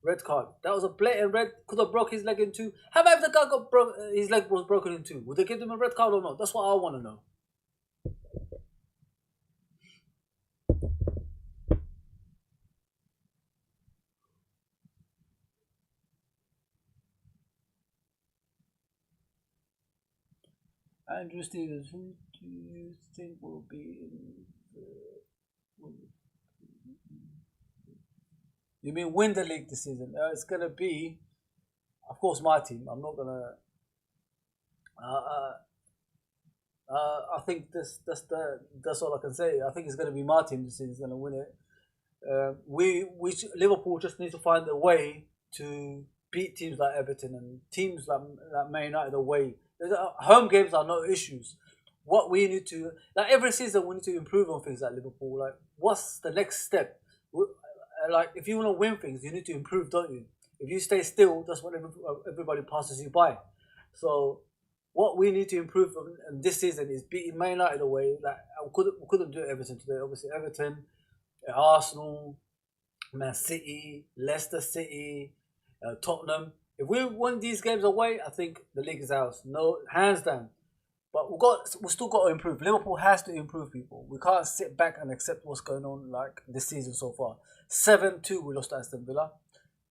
red card. That was a blatant red. Could have broke his leg in two. How about if the guy got his leg was broken in two? Would they give him a red card or not? That's what I want to know. Andrew Stevens, who do you think will be in the... You mean win the league this season? It's gonna be, of course, my team. I'm not gonna. I think that's all I can say. I think it's gonna be my team this season. Is gonna win it. Liverpool just need to find a way to beat teams like Everton and teams like Man United away. Home games are no issues. What we need to, like every season, we need to improve on things like Liverpool. Like, what's the next step? Like, if you want to win things, you need to improve, don't you? If you stay still, that's what everybody passes you by. So, what we need to improve on this season is beating Man United away. Like, we couldn't do Everton today. Obviously, Everton, Arsenal, Man City, Leicester City, Tottenham. If we win these games away, I think the league is ours. No, hands down. But we still got to improve. Liverpool has to improve, people. We can't sit back and accept what's going on like this season so far. 7-2 we lost to Aston Villa.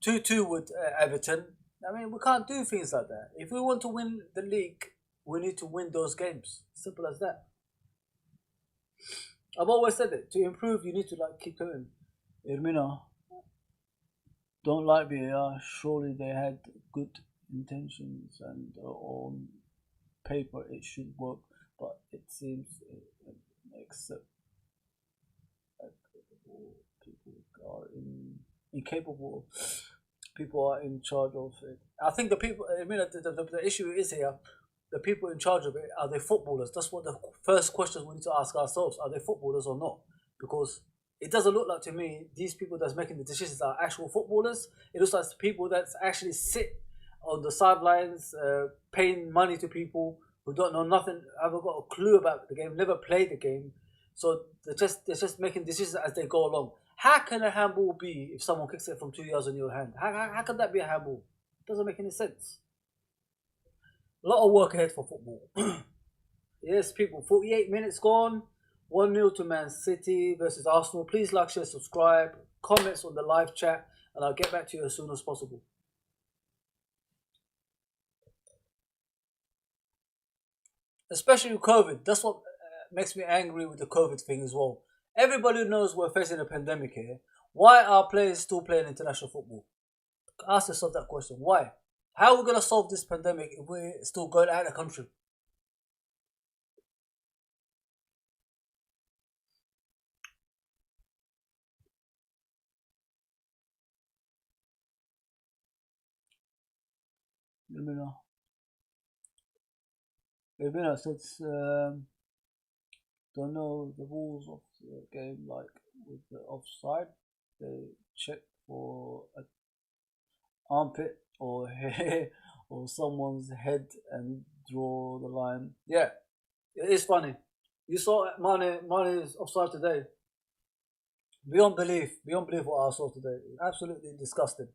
2-2 with Everton. I mean, we can't do things like that. If we want to win the league, we need to win those games. Simple as that. I've always said it. To improve, you need to like keep going. Irmina, don't like VAR. Surely they had good intentions and on paper it should work, but it seems except people are incapable. People are in charge of it. I think the people. I mean, the issue is here. The people in charge of it, are they footballers? That's what the first question we need to ask ourselves. Are they footballers or not? Because it doesn't look like to me these people that's making the decisions are actual footballers. It looks like people that actually sit on the sidelines, paying money to people who don't know nothing, haven't got a clue about the game, never played the game. So they're just making decisions as they go along. How can a handball be if someone kicks it from 2 yards on your hand? How can that be a handball? It doesn't make any sense. A lot of work ahead for football. Yes, people, 48 minutes gone. 1-0 to Man City versus Arsenal. Please like, share, subscribe, comments on the live chat, and I'll get back to you as soon as possible. Especially with COVID. That's what makes me angry with the COVID thing as well. Everybody knows we're facing a pandemic here. Why are players still playing international football? Ask yourself that question. Why? How are we going to solve this pandemic if we're still going out of the country? Let me know. Let me know. Since don't know the rules of the game, like with the offside, they check for an armpit or hair or someone's head and draw the line. Yeah, it is funny. You saw Mane's offside today. Beyond belief what I saw today. Absolutely disgusting.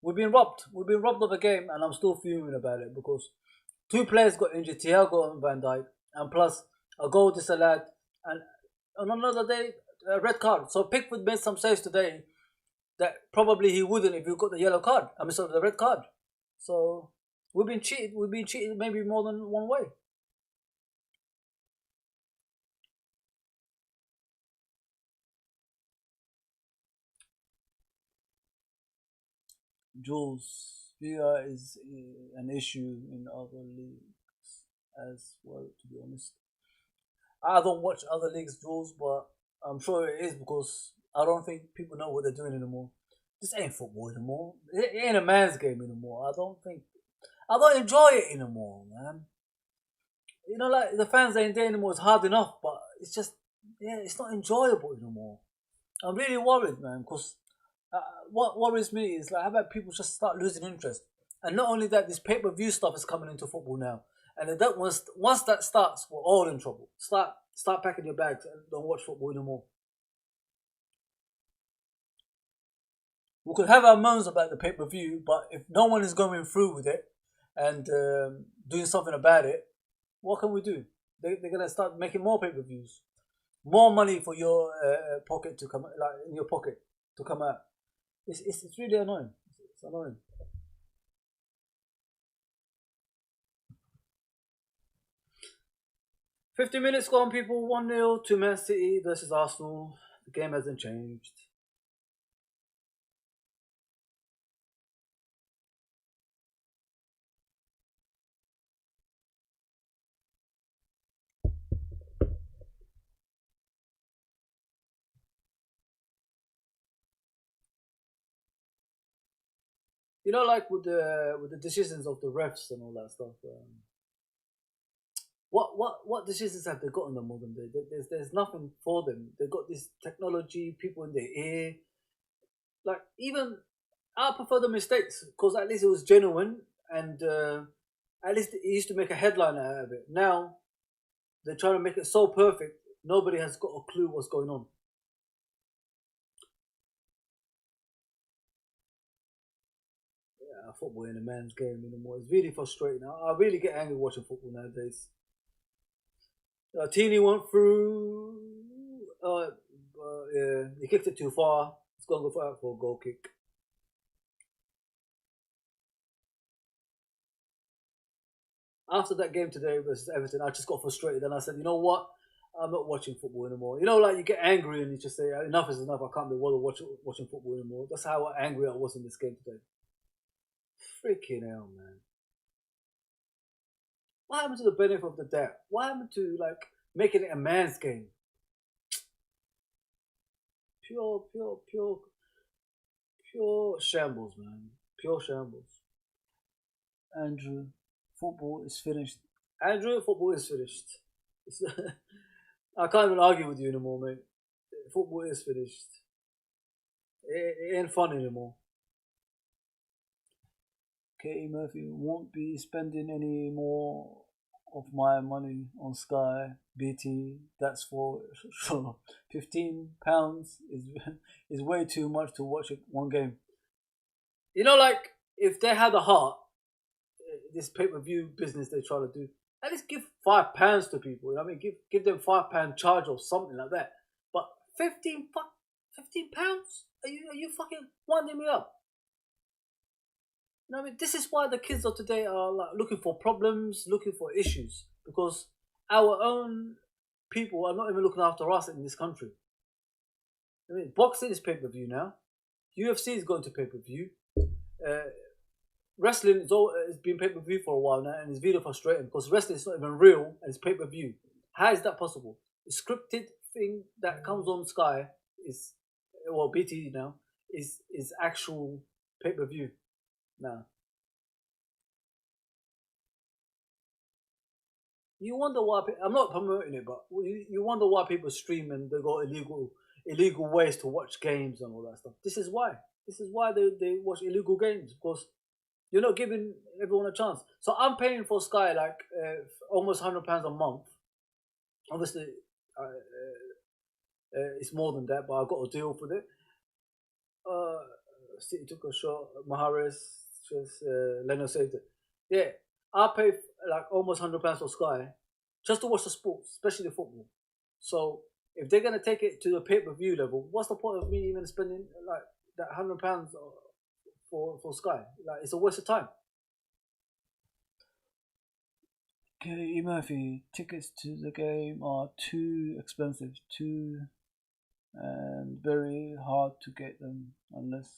We've been robbed. We've been robbed of a game, and I'm still fuming about it because two players got injured, Thiago and Van Dijk, and plus a goal disallowed, and on another day, a red card. So Pickford made some saves today that probably he wouldn't if he got the yellow card. I mean, sorry, the red card. So We've been cheated. We've been cheated maybe more than one way. Jules, VR is an issue in other leagues as well. To be honest, I don't watch other leagues, Jules, but I'm sure it is because I don't think people know what they're doing anymore. This ain't football anymore. It ain't a man's game anymore. I don't enjoy it anymore, man. You know, like the fans ain't there anymore. It's hard enough, but it's just yeah, it's not enjoyable anymore. I'm really worried, man, because uh, what worries me is like how about people just start losing interest, and not only that, this pay-per-view stuff is coming into football now, and then that once that starts, we're all in trouble. Start packing your bags and don't watch football anymore. We could have our moans about the pay-per-view, but if no one is going through with it and doing something about it, what can we do? They're gonna start making more pay-per-views, more money for your pocket to come, like in your pocket to come out. It's really annoying. It's annoying. 50 minutes gone, people. 1-0 to Man City versus Arsenal. The game hasn't changed. You know, like with the decisions of the refs and all that stuff. What decisions have they got on them more than there's nothing for them. They've got this technology, people in their ear. Like even I prefer the mistakes because at least it was genuine and at least it used to make a headline out of it. Now they're trying to make it so perfect, nobody has got a clue what's going on. Yeah, football in a man's game anymore. It's really frustrating. I really get angry watching football nowadays. Teeny went through. Yeah, he kicked it too far. It's going to go for a goal kick. After that game today versus Everton, I just got frustrated and I said, you know what? I'm not watching football anymore. You know, like you get angry and you just say, enough is enough. I can't be bothered watching football anymore. That's how angry I was in this game today. Freaking hell, man. What happened to the benefit of the doubt? What happened to like making it a man's game? Pure shambles, man. Pure shambles. Andrew, football is finished. Andrew, football is finished. I can't even argue with you anymore, mate. Football is finished. It ain't fun anymore. Katie Murphy won't be spending any more of my money on Sky BT. That's for sure. £15 is way too much to watch one game. You know, like if they had a heart, this pay per view business they try to do, at least give £5 to people. You know what I mean, give them £5 charge or something like that. But 15 pounds? Are you fucking winding me up? You know what I mean, this is why the kids of today are like looking for problems, looking for issues, because our own people are not even looking after us in this country. I mean, boxing is pay per view now. UFC is going to pay per view. Uh, Wrestling has been pay per view for a while now, and it's really frustrating because wrestling is not even real and it's pay per view. How is that possible? The scripted thing that comes on Sky is, well, BT now is actual pay per view now. You wonder why I'm not promoting it, but you wonder why people stream and they got illegal ways to watch games and all that stuff. This is why. This is why they watch illegal games because you're not giving everyone a chance. So I'm paying for Sky like almost £100 a month. Obviously, it's more than that, but I got a deal for it. Uh, City took a shot. Mahrez just Leno saved it. Yeah, I pay like almost £100 for Sky just to watch the sports, especially the football. So if they're gonna take it to the pay per view level, what's the point of me even spending like that £100 for Sky? Like it's a waste of time. Okay, Murphy, tickets to the game are too expensive, too and very hard to get them unless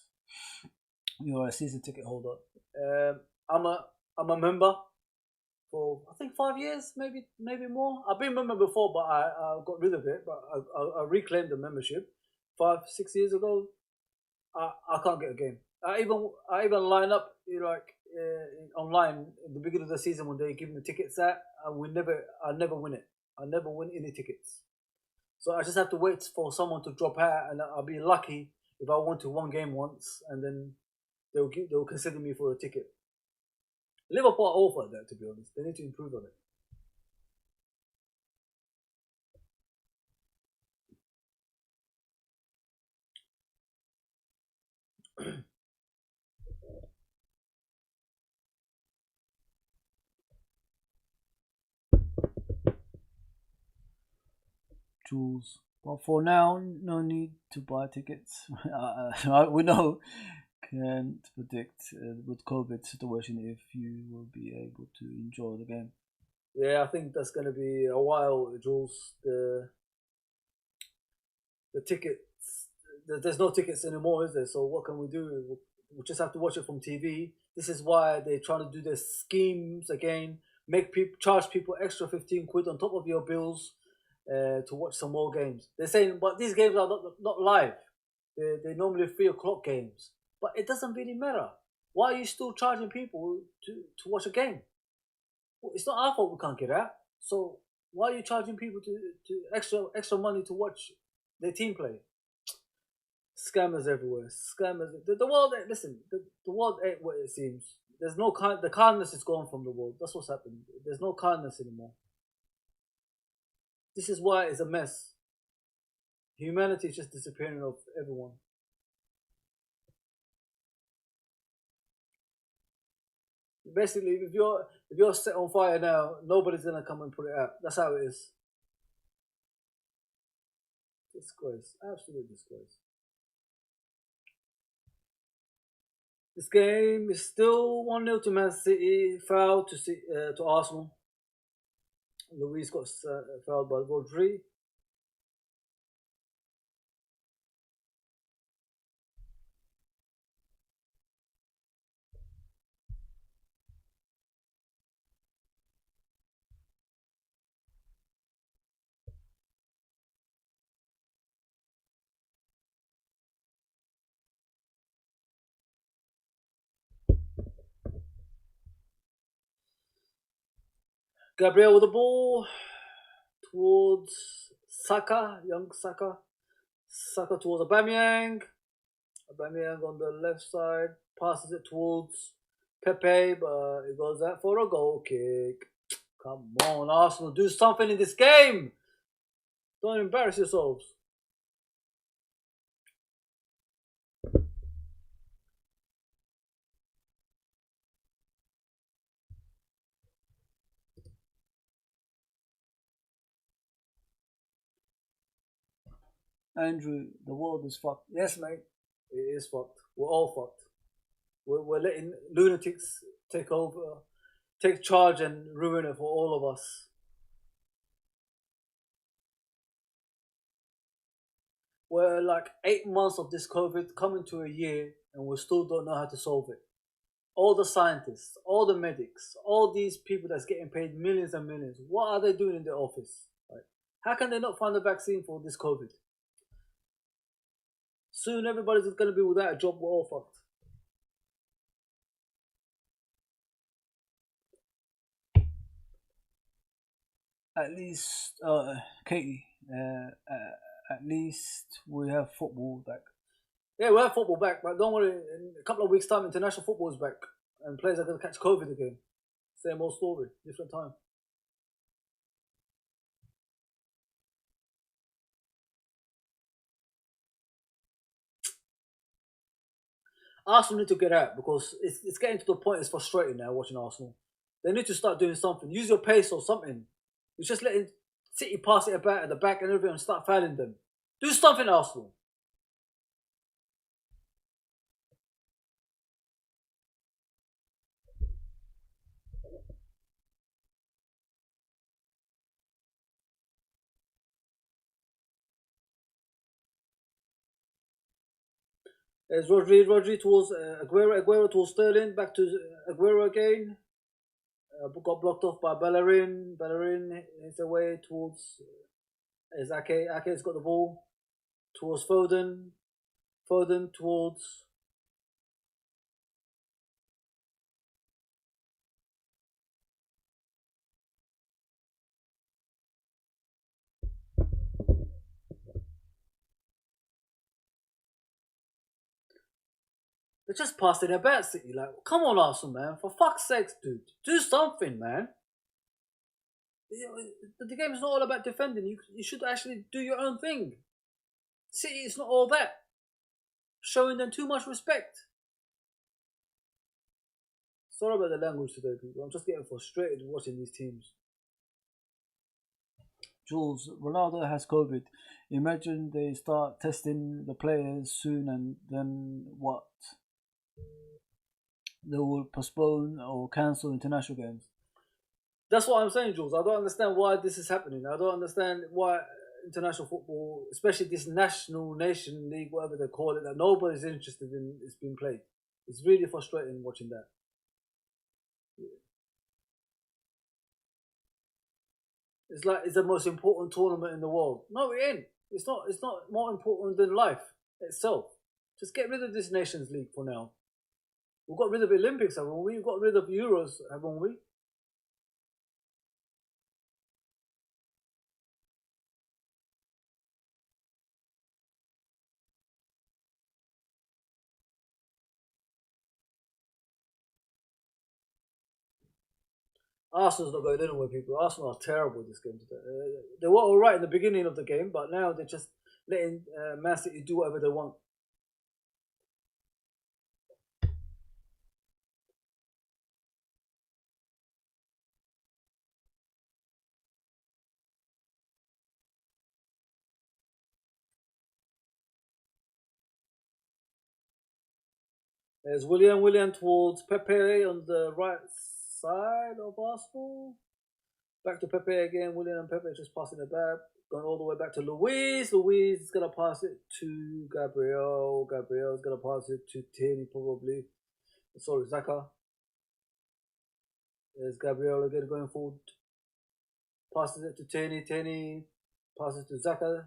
you're a season ticket holder. Um, I'm a I'm a member for I think 5 years, maybe more. I've been a member before, but I got rid of it. But I reclaimed the membership 5 6 years ago. I can't get a game. I even line up online in the beginning of the season when they give me tickets out, and I never win it. I never win any tickets. So I just have to wait for someone to drop out, and I'll be lucky if I went to one game once, and then they'll consider me for a ticket. Liverpool are awful at that, to be honest. They need to improve on it. Jules. But for now, no need to buy tickets. We know can't predict with COVID situation if you will be able to enjoy the game. Yeah, I think that's going to be a while, Jules. The tickets, there's no tickets anymore, is there? So what can we do? We just have to watch it from TV. This is why they're trying to do their schemes again. Make people charge people extra 15 quid on top of your bills to watch some more games. They're saying, but these games are not live. They're normally 3 o'clock games. But it doesn't really matter. Why are you still charging people to watch a game? Well, it's not our fault we can't get out. So why are you charging people to extra money to watch their team play? Scammers everywhere. Scammers. The world. Listen. The world ain't what it seems. There's no kind. The kindness is gone from the world. That's what's happened. There's no kindness anymore. This is why it's a mess. Humanity is just disappearing of everyone. Basically, if you're set on fire now, nobody's gonna come and put it out. That's how it is. Disgrace. Absolute disgrace. This game is still 1-0 to Man City. Foul to Arsenal. Luis got fouled by Rodri. Gabriel with the ball towards Saka, young Saka. Saka towards Aubameyang. Aubameyang on the left side passes it towards Pepe, but it goes out for a goal kick. Come on, Arsenal, do something in this game. Don't embarrass yourselves. Andrew, the world is fucked. Yes, mate, it is fucked. We're all fucked. We're letting lunatics take over, take charge, and ruin it for all of us. We're like 8 months of this COVID coming to a year, and we still don't know how to solve it. All the scientists, all the medics, all these people that's getting paid millions and millions, what are they doing in their office? Like, how can they not find a vaccine for this COVID? Soon everybody's going to be without a job. We're all fucked. At least, Katie, at least we have football back. Yeah, we have football back, but don't worry. In a couple of weeks' time, international football is back, and players are going to catch COVID again. Same old story, different time. Arsenal need to get out because it's getting to the point it's frustrating now watching Arsenal. They need to start doing something. Use your pace or something. You're just letting City pass it about at the back and everything and start fouling them. Do something, Arsenal. There's Rodri towards Aguero towards Sterling, back to Aguero again. Got blocked off by Bellerin. Bellerin is away towards Ake. Ake's got the ball towards Foden. Foden towards. They're just passing about City. Like, come on, Arsenal, man. For fuck's sake, dude. Do something, man. The game is not all about defending. You should actually do your own thing. City is not all that. Showing them too much respect. Sorry about the language today, people. I'm just getting frustrated watching these teams. Jules, Ronaldo has COVID. Imagine they start testing the players soon and then what? They will postpone or cancel international games. That's what I'm saying, Jules. I don't understand why this is happening. I don't understand why international football, especially this national nation league, whatever they call it, that nobody's interested in, it's being played. It's really frustrating watching that. It's like it's the most important tournament in the world. No, it ain't. It's not. It's not more important than life itself. Just get rid of this Nations League for now. We got rid of Olympics, haven't we? We got rid of Euros, haven't we? Arsenal's not going anywhere, people. Arsenal are terrible this game today. They were all right in the beginning of the game, but now they're just letting Man City do whatever they want. There's William towards Pepe on the right side of Arsenal. Back to Pepe again. William and Pepe just passing it back. Going all the way back to Luis. Luis is going to pass it to Gabriel. Gabriel's going to pass it to Tierney probably. Sorry, Zaka. There's Gabriel again going forward. Passes it to Tierney. Tierney passes to Zaka.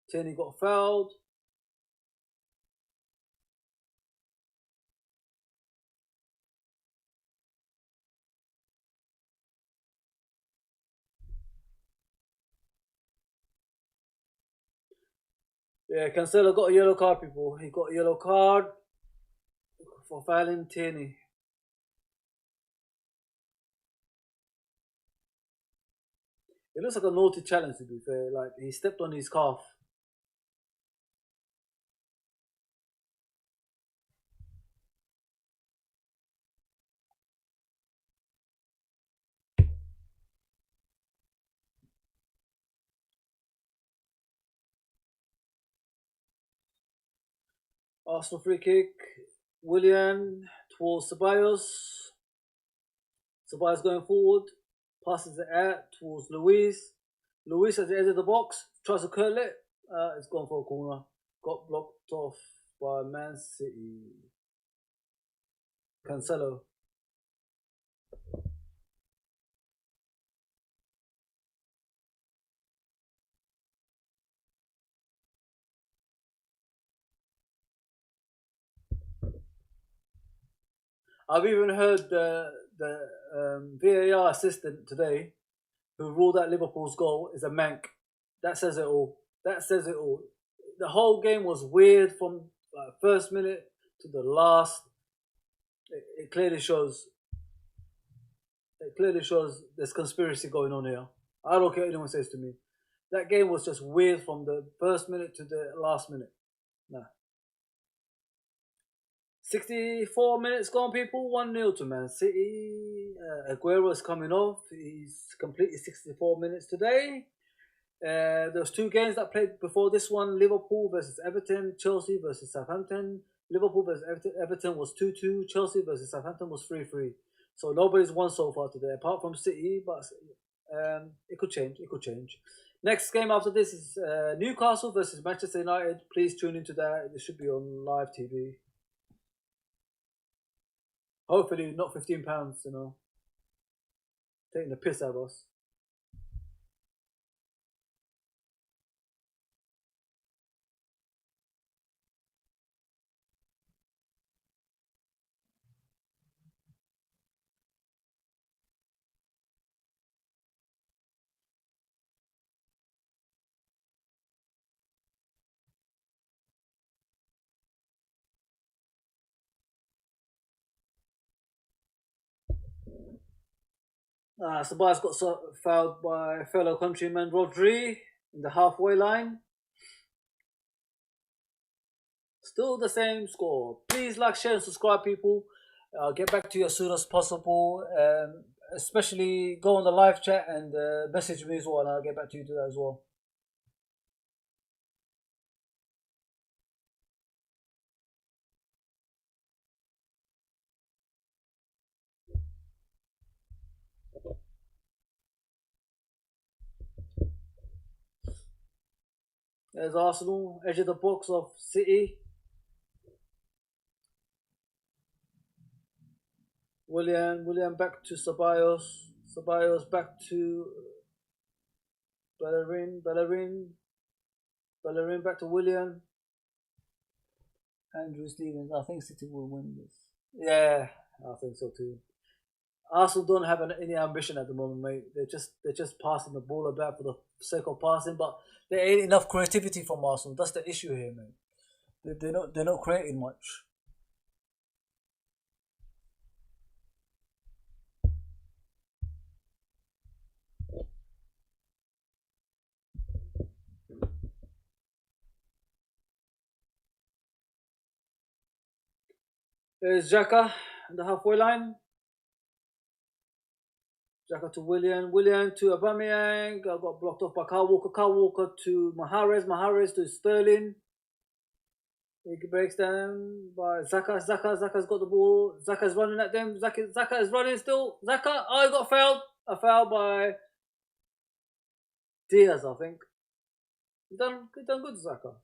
Tierney got fouled. Yeah, Cancelo got a yellow card, people. He got a yellow card for fouling Tierney. It looks like a naughty challenge, to be fair. Like, he stepped on his calf. Arsenal free kick. Willian towards Ceballos. Ceballos going forward. Passes it out towards Luis. Luis at the edge of the box. Tries to curl it. It's gone for a corner. Got blocked off by Man City. Cancelo. I've even heard the VAR assistant today who ruled out Liverpool's goal is a mank. That says it all. That says it all. The whole game was weird from first minute to the last. It clearly shows. It clearly shows there's conspiracy going on here. I don't care what anyone says to me. That game was just weird from the first minute to the last minute. Nah. 64 minutes gone, people. 1-0 to Man City. Aguero is coming off. He's completed 64 minutes today. There's two games that played before this one. Liverpool versus Everton. Chelsea versus Southampton. Liverpool versus Everton was 2-2. Chelsea versus Southampton was 3-3. So nobody's won so far today, apart from City. But it could change. It could change. Next game after this is Newcastle versus Manchester United. Please tune into that. It should be on live TV. Hopefully not £15, you know, taking the piss out of us. Sabas got fouled by fellow countryman Rodri in the halfway line. Still the same score. Please like, share, and subscribe, people. I'll get back to you as soon as possible. Especially go on the live chat and message me as well, and I'll get back to you to that as well. There's Arsenal, edge of the box of City. Willian back to Ceballos back to Bellerin back to Willian. Andrew Stevens, I think City will win this. Yeah, I think so too. Arsenal don't have any ambition at the moment, mate. They're just passing the ball about for the sake of passing, but there ain't enough creativity from Arsenal. That's the issue here, mate. They're not creating much. There's Xhaka in the halfway line. Xhaka to Willian to Aubameyang. Got blocked off by Kyle Walker to Mahrez to Sterling. He breaks down by Zaka's got the ball. Zaka's running at them. Zaka is running still. Zaka, oh, he got fouled. A foul by Diaz, I think. He done good, Zaka.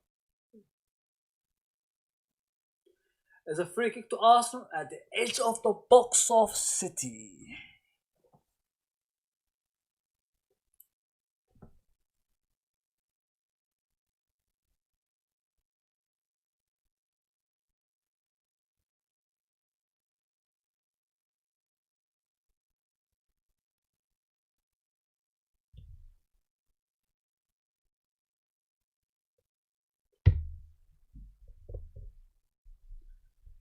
There's a free kick to Arsenal at the edge of the box of City.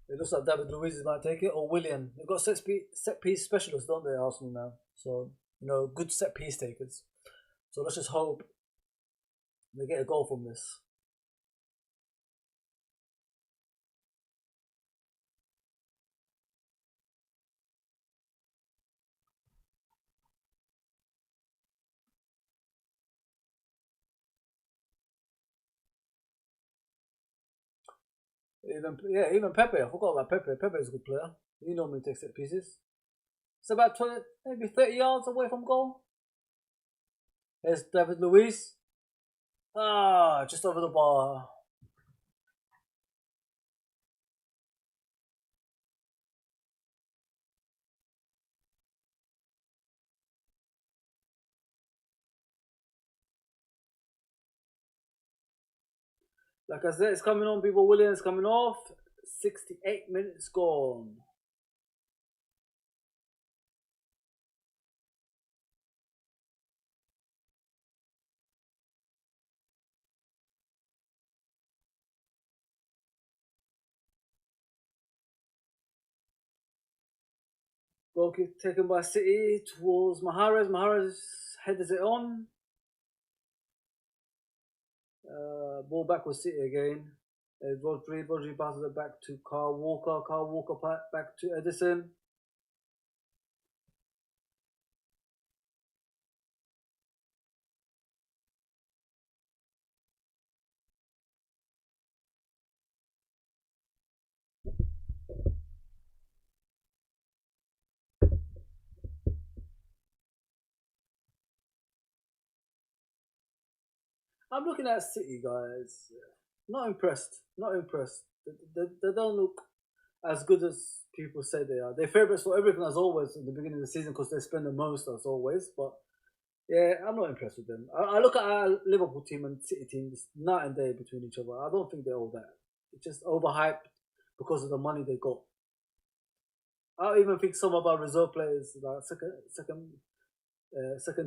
It looks like David Luiz might take it, or Willian. They've got set piece specialists, don't they, Arsenal now? So, good set piece takers. So let's just hope they get a goal from this. Even Pepe. I forgot about Pepe. Pepe is a good player. He normally takes set pieces. It's about 20, maybe 30 yards away from goal. Here's David Luiz. Just over the bar. Like I said, it's coming on. People Williams coming off. 68 minutes gone. Goal kick taken by City towards Mahrez. Mahrez headers it on. Ball back with City again. Rodri passes it back to Kyle Walker. Kyle Walker back to Edison. I'm looking at City, guys. Not impressed. They don't look as good as people say they are. They're favourites for everything as always in the beginning of the season because they spend the most as always. But yeah, I'm not impressed with them. I look at our Liverpool team and City team, it's night and day between each other. I don't think they're all that. It's just overhyped because of the money they got. I don't even think some of our reserve players, like second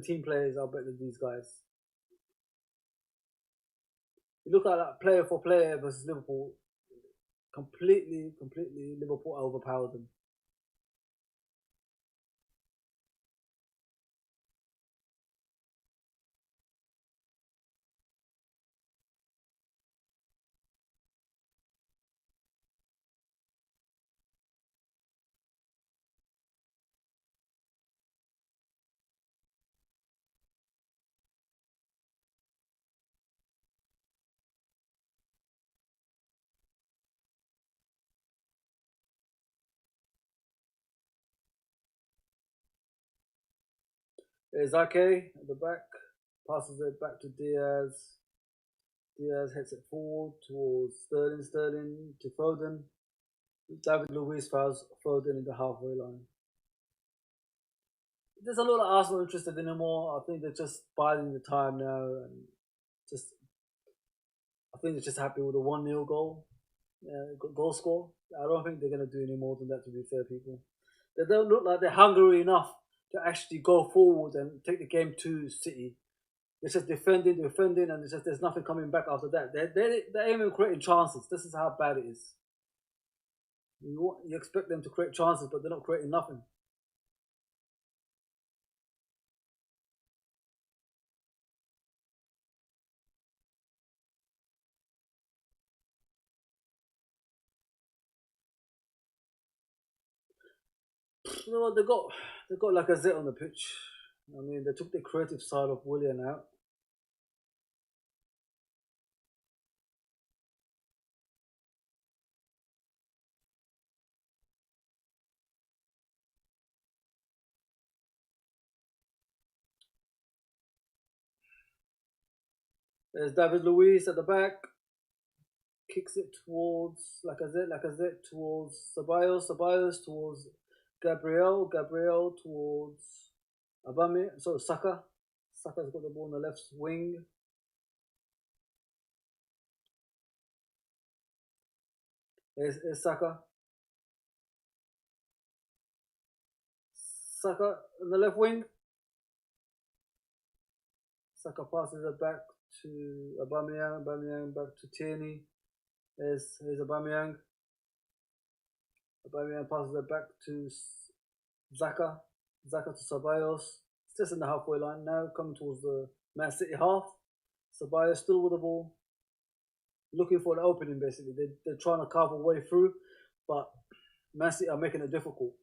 team players, are better than these guys. You look at that player for player versus Liverpool, completely Liverpool overpowered them. Zake at the back passes it back to Diaz. Diaz heads it forward towards Sterling. Sterling to Foden. David Luiz fouls Foden in the halfway line. There's a lot of Arsenal interested anymore. I think they're just biding the time now, and just I think they're just happy with a 1-0 goal score. I don't think they're going to do any more than that. To be fair, people, they don't look like they're hungry enough to actually go forward and take the game to City. They're just defending, and there's nothing coming back after that. They're even creating chances. This is how bad it is. You expect them to create chances, but they're not creating nothing. You know what? They got like a Zet on the pitch. I mean, they took the creative side of Willian out. There's David Luiz at the back. Kicks it towards Lacazette towards Ceballos towards Gabriel towards Abame. So Saka. Saka's got the ball on the left wing. There's Saka. Saka on the left wing. Saka passes it back to Aubameyang. Aubameyang back to Tierney. Here's Aubameyang. Aubameyang passes it back to Zaka. Zaka to Ceballos. It's just in the halfway line now, coming towards the Man City half. Ceballos still with the ball, looking for the opening basically. They're trying to carve a way through, but Man City are making it difficult.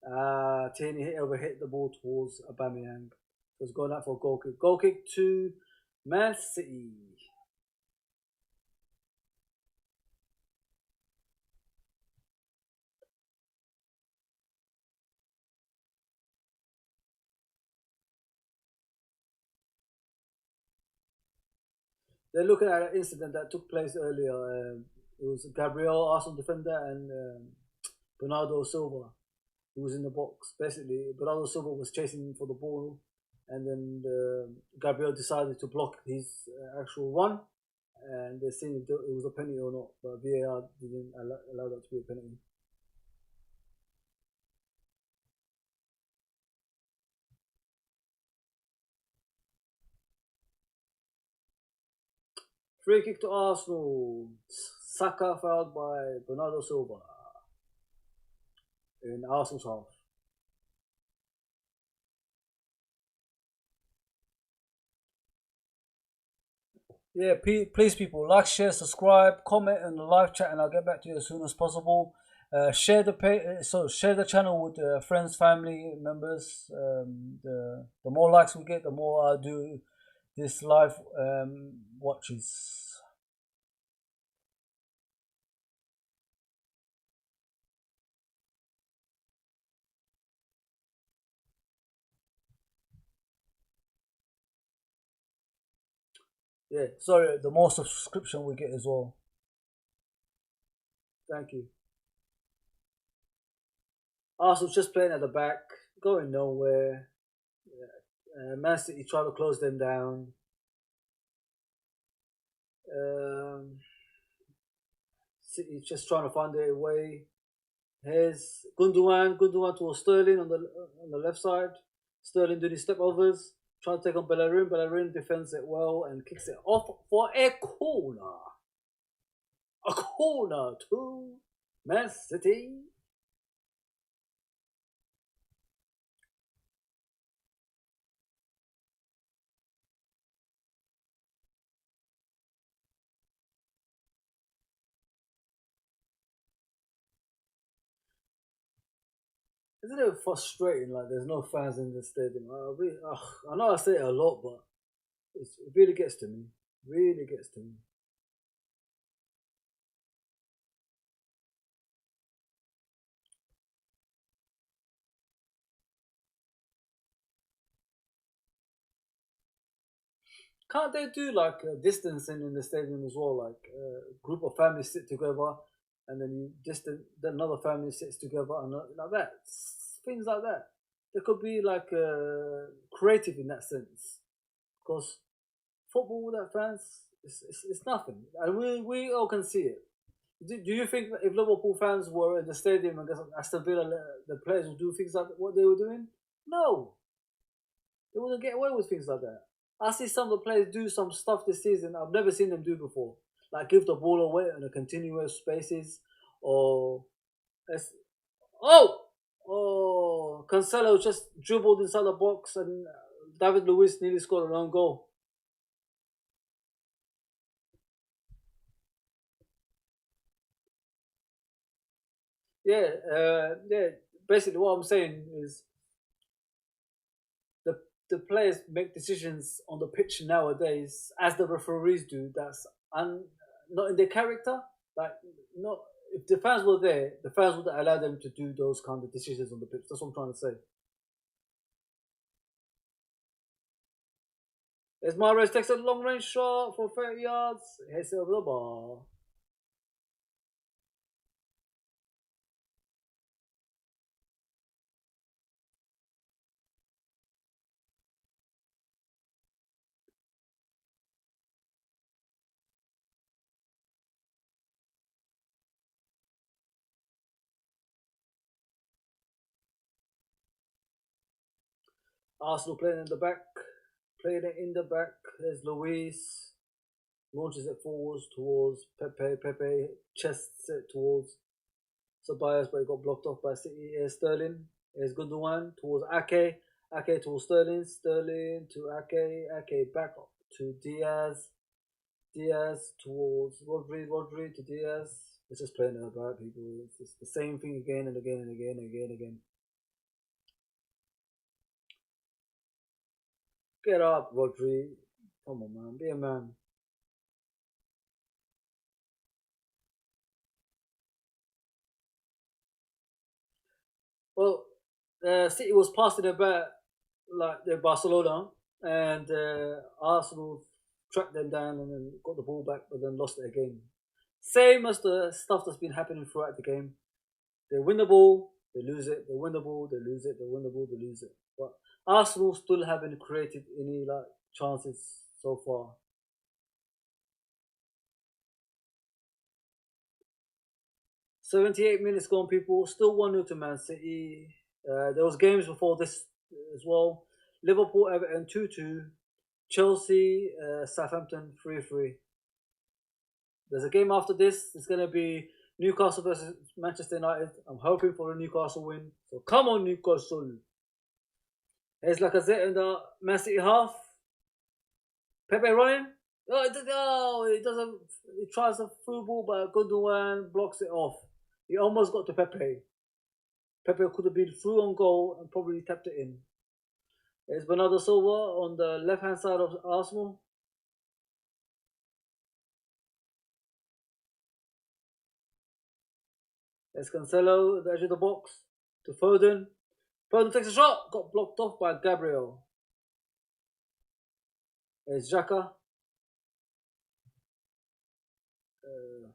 Tierney hit the ball towards Aubameyang. So it's going out for a goal kick. Goal kick to Man City. They're looking at an incident that took place earlier. It was Gabriel, Arsenal defender, and Bernardo Silva, who was in the box. Basically, Bernardo Silva was chasing for the ball, and then Gabriel decided to block his actual run, and they're seeing if it was a penalty or not. But VAR didn't allow that to be a penalty. Free kick to Arsenal. Saka fouled by Bernardo Silva in Arsenal's half. Yeah, please, people, like, share, subscribe, comment in the live chat, and I'll get back to you as soon as possible. Share the share the channel with friends, family members. The more likes we get, the more I do this live watches. Yeah, sorry, the more subscription we get as well. Thank you. Arsenal just playing at the back, going nowhere. Man City trying to close them down. Um, City just trying to find their way. Here's Gundogan towards Sterling on the left side. Sterling doing his step overs, trying to take on Bellerin. Bellerin defends it well and kicks it off for a corner. A corner to Man City. Isn't it frustrating? Like there's no fans in the stadium. I know I say it a lot, but it really gets to me. Really gets to me. Can't they do like distancing in the stadium as well? Like a group of families sit together, and then then another family sits together, and like that. Things like that. They could be like creative in that sense, because football without fans, it's nothing, and we all can see it. Do you think that if Liverpool fans were in the stadium against Aston Villa, the players would do things like what they were doing? No, they wouldn't get away with things like that. I see some of the players do some stuff this season I've never seen them do before, like give the ball away on a continuous basis, or it's, oh, Cancelo just dribbled inside the box and David Luiz nearly scored an own goal. Yeah. Basically, what I'm saying is the the players make decisions on the pitch nowadays as the referees do. That's not in their character. Like not if the fans were there, the fans would allow them to do those kind of decisions on the pitch. That's what I'm trying to say. As Mahrez takes a long range shot for 30 yards, hits it over the bar. Arsenal playing it in the back. There's Luis, launches it forwards towards Pepe. Pepe chests it towards Ceballos, but it got blocked off by City. Here's Sterling. Here's Gundogan towards Ake. Ake towards Sterling. Sterling to Ake. Ake back up to Diaz. Diaz towards Rodri. Rodri to Diaz. It's just playing about people. It's just the same thing again and again and again and again and again. Get up, Rodri. Come on, man. Be a man. Well, City was passing about like they're Barcelona, and Arsenal tracked them down and then got the ball back, but then lost it again. Same as the stuff that's been happening throughout the game. They win the ball, they lose it. They win the ball, they lose it. They win the ball, they lose it. But Arsenal still haven't created any like chances so far. 78 minutes gone, people. Still 1-0 to Man City. There was games before this as well. Liverpool, Everton 2-2. Chelsea, Southampton 3-3. There's a game after this. It's going to be Newcastle versus Manchester United. I'm hoping for a Newcastle win. So come on, Newcastle. Here's Lacazette in the Man City half. Pepe running. It doesn't. He tries a through ball, but Gundogan blocks it off. He almost got to Pepe. Pepe could have been through on goal and probably tapped it in. There's Bernardo Silva on the left hand side of Arsenal. There's Cancelo at the edge of the box to Foden. Foden takes a shot, got blocked off by Gabriel. There's Xhaka. Uh,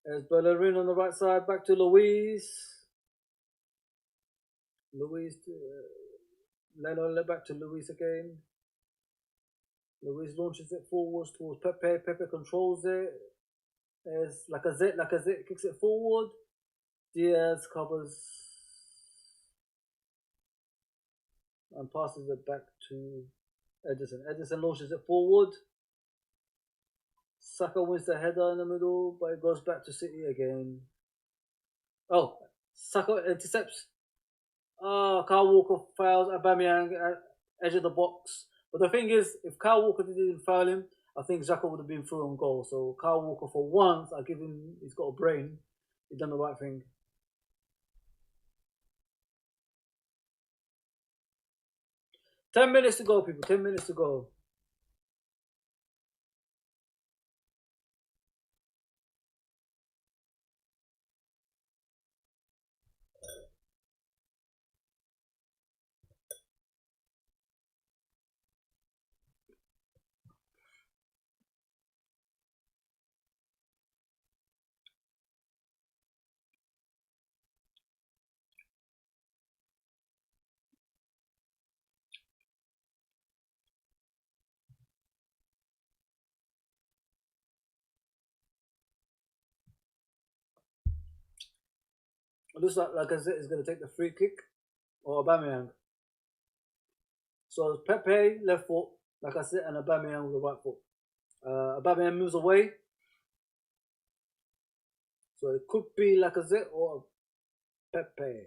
There's Bellerin on the right side, back to Luis. Luis, Leno back to Luis again. Luis launches it forwards towards Pepe. Pepe controls it. There's Lacazette kicks it forward. Diaz covers and passes it back to Edison. Edison launches it forward. Saka wins the header in the middle, but it goes back to City again. Oh, Saka intercepts. Kyle Walker fouls Aubameyang at edge of the box. But the thing is, if Kyle Walker didn't foul him, I think Xhaka would have been through on goal. So Kyle Walker, for once, I give him, he's got a brain. He's done the right thing. 10 minutes to go, people. 10 minutes to go. It looks like Lacazette is going to take the free kick, or Aubameyang. So it's Pepe left foot, Lacazette, and Aubameyang with the right foot. Aubameyang moves away, so it could be Lacazette or Pepe.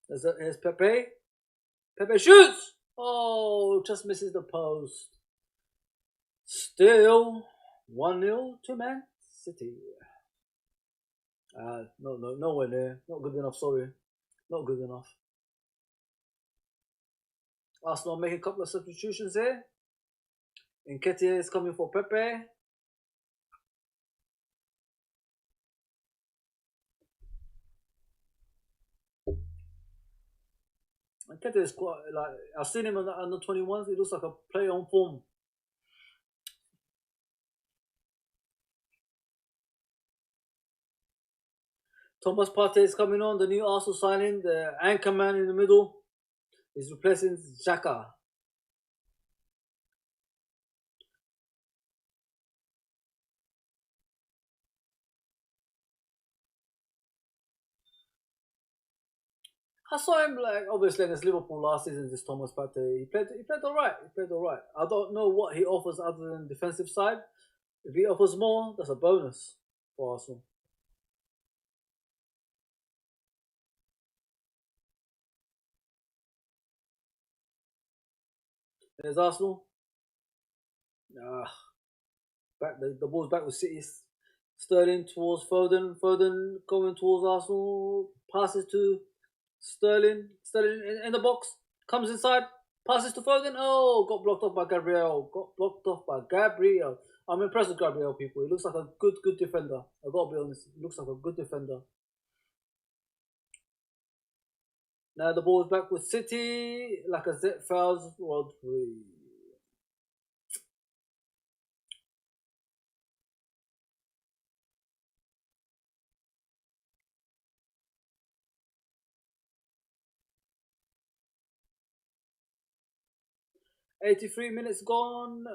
Here's Pepe. Pepe shoots! Oh, just misses the post. Still 1-0 to Man City. No, nowhere there. Not good enough, sorry. Not good enough. Arsenal making a couple of substitutions here. Nketiah is coming for Pepe. Nketiah is quite, like, I've seen him on the under 21s. He looks like a player on form. Thomas Partey is coming on, the new Arsenal signing, the anchor man in the middle. He's replacing Xhaka. I saw him, like, obviously against Liverpool last season. This Thomas Partey, he played all right. I don't know what he offers other than defensive side. If he offers more, that's a bonus for Arsenal. There's Arsenal. Back the ball's back with City. Sterling towards Foden. Foden going towards Arsenal. Passes to Sterling. Sterling in the box. Comes inside. Passes to Foden. Oh, got blocked off by Gabriel. I'm impressed with Gabriel, people. He looks like a good defender. I gotta be honest. He looks like a good defender. Now the ball's back with City. Lacazette fouls Rodri. '83 minutes gone.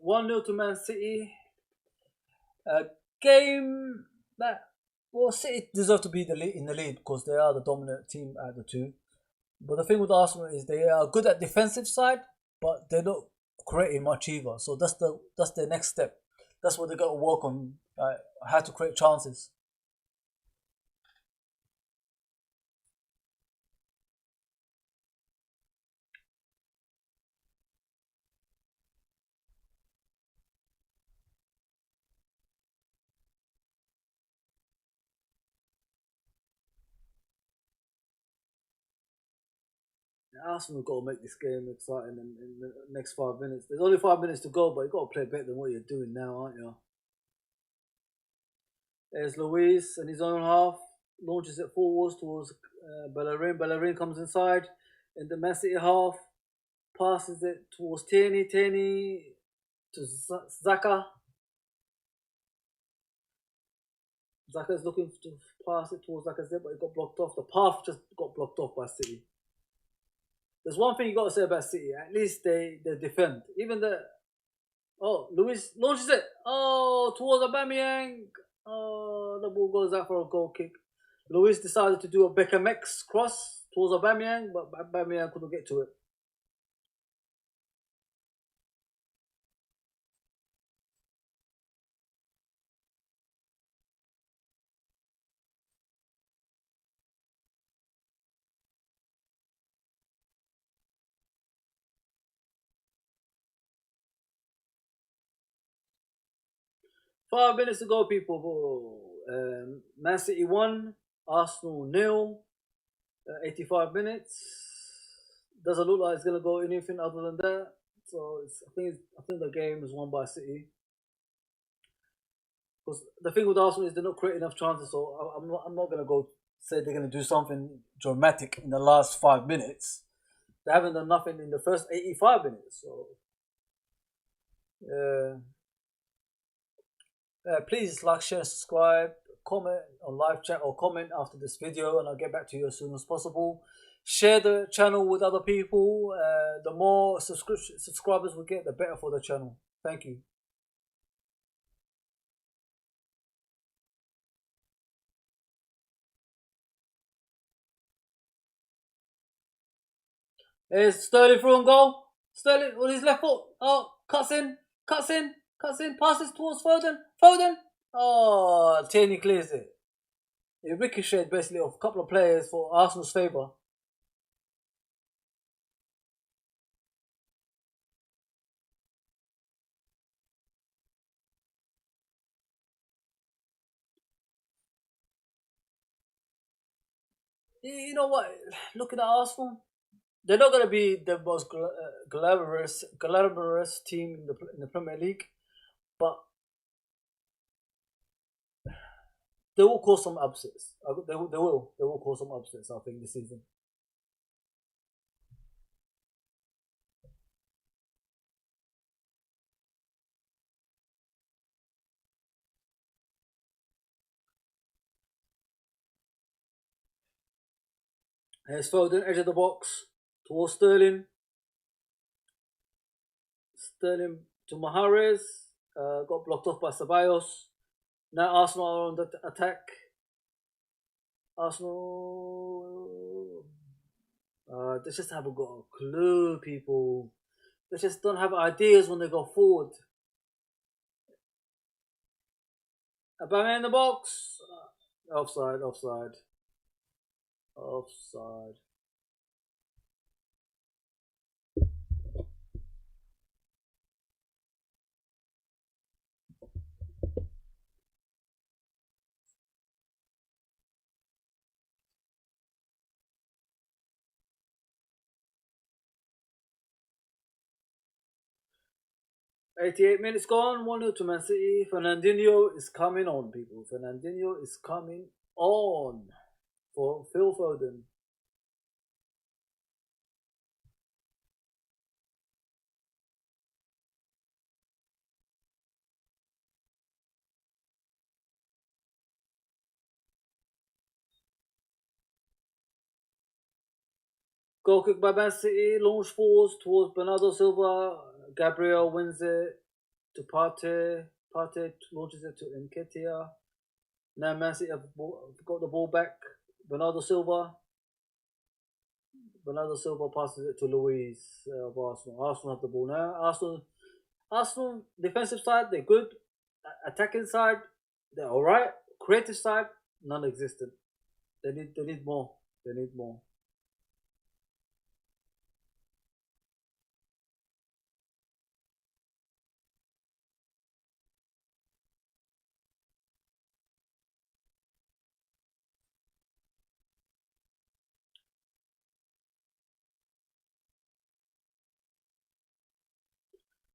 1-0 to Man City. A game that, well, City deserve to be in the lead because they are the dominant team at the two. But the thing with Arsenal is they are good at defensive side, but they're not creating much either. So that's the next step. That's what they got to work on. How to create chances. Arsenal got to make this game exciting in the next 5 minutes. There's only 5 minutes to go, but you got to play better than what you're doing now, aren't you? There's Luis in his own half, launches it forwards towards Bellerin. Bellerin comes inside in the Man City half, passes it towards Tierney. Tierney to Xhaka. Xhaka's looking to pass it towards Lacazette, but it got blocked off. The path just got blocked off by City. There's one thing you got to say about City. At least they defend. Even the Luis launches it. Oh, towards Aubameyang. Oh, the ball goes out for a goal kick. Luis decided to do a Beckham X cross towards Aubameyang, but Aubameyang couldn't get to it. Five minutes to go, people. Man City 1, Arsenal 0. 85 minutes. Doesn't look like it's gonna go anything other than that. So I think the game is won by City. Because the thing with Arsenal is they're not creating enough chances. So I'm not gonna go say they're gonna do something dramatic in the last 5 minutes. They haven't done nothing in the first 85 minutes. So please like, share, subscribe, comment on live chat or comment after this video, and I'll get back to you as soon as possible. Share the channel with other people. The more subscribers we get, the better for the channel. Thank you. Here's Sterling through and goal. Sterling with his left foot. Oh, cuts in, passes towards Foden. Oh, Tierney clears it. It ricocheted basically off a couple of players for Arsenal's favour. You know what? Looking at Arsenal, they're not going to be the most glamorous team in the Premier League, but they will cause some upsets. They will cause some upsets, I think, this season. Here's Foden, edge of the box, towards Sterling. Sterling to Mahrez. Got blocked off by Ceballos. Now Arsenal are on the attack. Arsenal. They just haven't got a clue, people. They just don't have ideas when they go forward. Aubameyang in the box. Offside. 88 minutes gone, 1-0 to Man City. Fernandinho is coming on, people. Fernandinho is coming on for Phil Foden. Goal kick by Man City, launch forwards towards Bernardo Silva. Gabriel wins it to Partey. Partey launches it to Nketiah. Now Man City have got the ball back. Bernardo Silva passes it to Luis of Arsenal. Arsenal have the ball now. Arsenal defensive side, they're good. Attacking side, they're alright. Creative side, non-existent. They need more.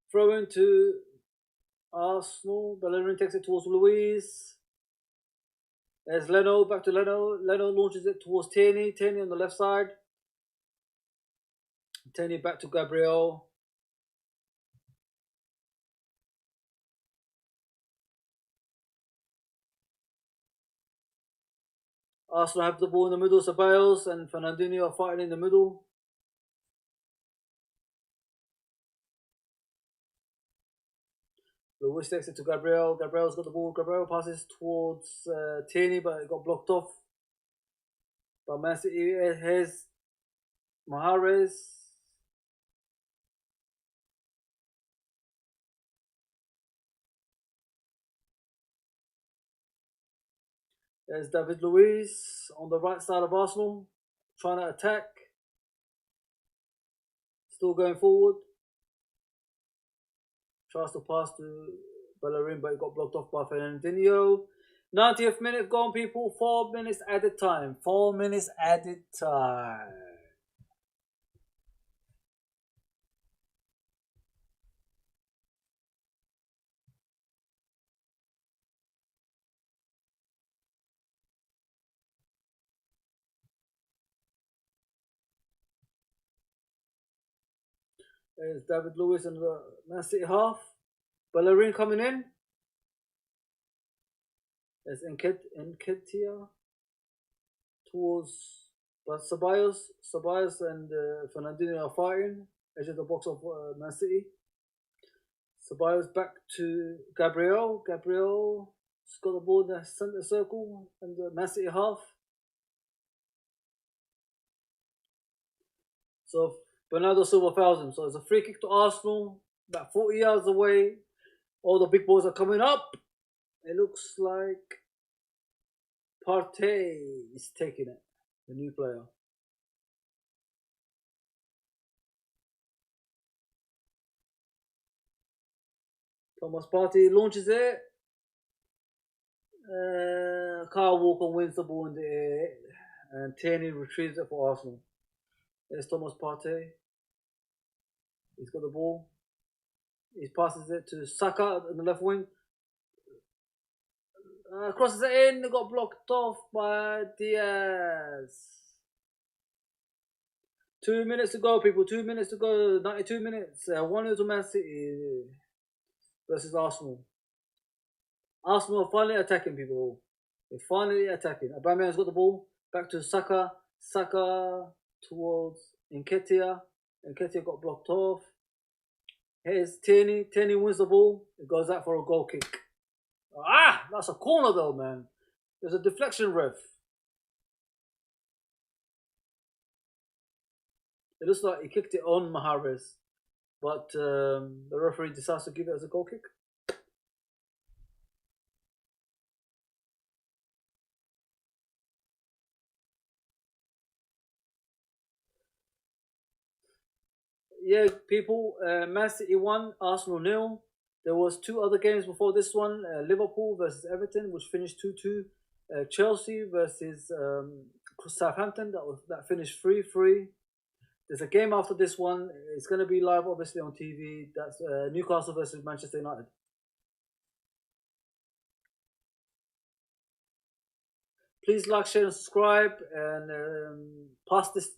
Throw into Arsenal. Bellerin takes it towards Luis. There's Leno, back to Leno. Leno launches it towards Tierney. Tierney on the left side. Tierney back to Gabriel. Arsenal have the ball in the middle. Ceballos and Fernandinho are fighting in the middle. Luis takes it to Gabriel. Gabriel's got the ball. Gabriel passes towards Tierney, but it got blocked off. But Man City has Mahrez. There's David Luiz on the right side of Arsenal, trying to attack. Still going forward. Tries to pass to Bellerin, but it got blocked off by Fernandinho. 90th minute gone, people. 4 minutes added time. 4 minutes added time. There's David Luiz in the Man City half. Bellerin coming in. There's Nketiah towards, but Ceballos and Fernandinho are fighting edge of the box of Man City. Ceballos back to Gabriel. Gabriel's got the ball in the centre circle and the Man City half. So Bernardo Silva fouls him. So it's a free kick to Arsenal, about 40 yards away. All the big boys are coming up. It looks like Partey is taking it, the new player. Thomas Partey launches it. Kyle Walker wins the ball in the air, and Tierney retrieves it for Arsenal. There's Thomas Partey. He's got the ball. He passes it to Saka in the left wing. Crosses it in. It got blocked off by Diaz. 2 minutes to go, people. 2 minutes to go. 92 minutes. 1-0 to Man City versus Arsenal. Arsenal are finally attacking, people. They're finally attacking. Aubameyang's got the ball. Back to Saka. Saka towards Nketiah. Nketiah got blocked off. Here's Tierney. Tierney wins the ball. It goes out for a goal kick. That's a corner though, man. There's a deflection, ref. It looks like he kicked it on Mahrez, but the referee decides to give it as a goal kick. Yeah, people, Man City 1, Arsenal 0. There was 2 other games before this one. Liverpool versus Everton, which finished 2-2. Chelsea versus Southampton, that finished 3-3. There's a game after this one. It's going to be live, obviously, on TV. That's Newcastle versus Manchester United. Please like, share, and subscribe, and pass this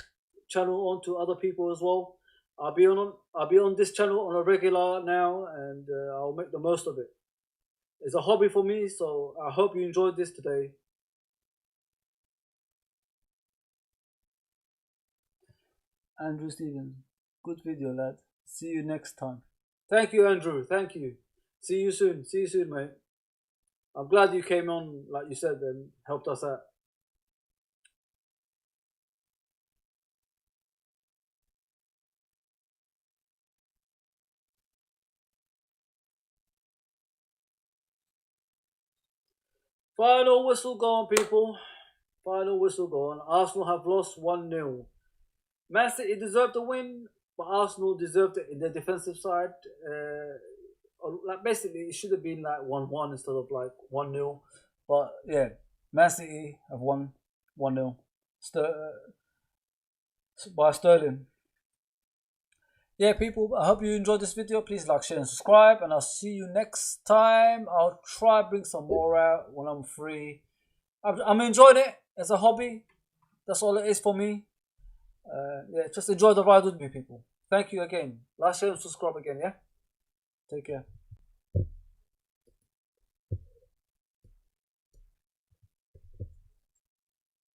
channel on to other people as well. I'll be on this channel on a regular now, and I'll make the most of it. It's a hobby for me, so I hope you enjoyed this today. Andrew Stevens, good video, lad. See you next time. Thank you, Andrew. Thank you. See you soon. See you soon, mate. I'm glad you came on, like you said, and helped us out. Final whistle gone, people. Final whistle gone. Arsenal have lost 1-0. Man City deserved the win, but Arsenal deserved it in their defensive side. Like basically, it should have been like 1-1 instead of like 1-0. But yeah, Man City have won 1-0 by Sterling. Yeah, people, I hope you enjoyed this video. Please like, share, and subscribe, and I'll see you next time. I'll try bring some more out when I'm free. I'm enjoying it as a hobby. That's all it is for me. Yeah, just enjoy the ride with me, people. Thank you again. Like, share, and subscribe again, yeah? Take care.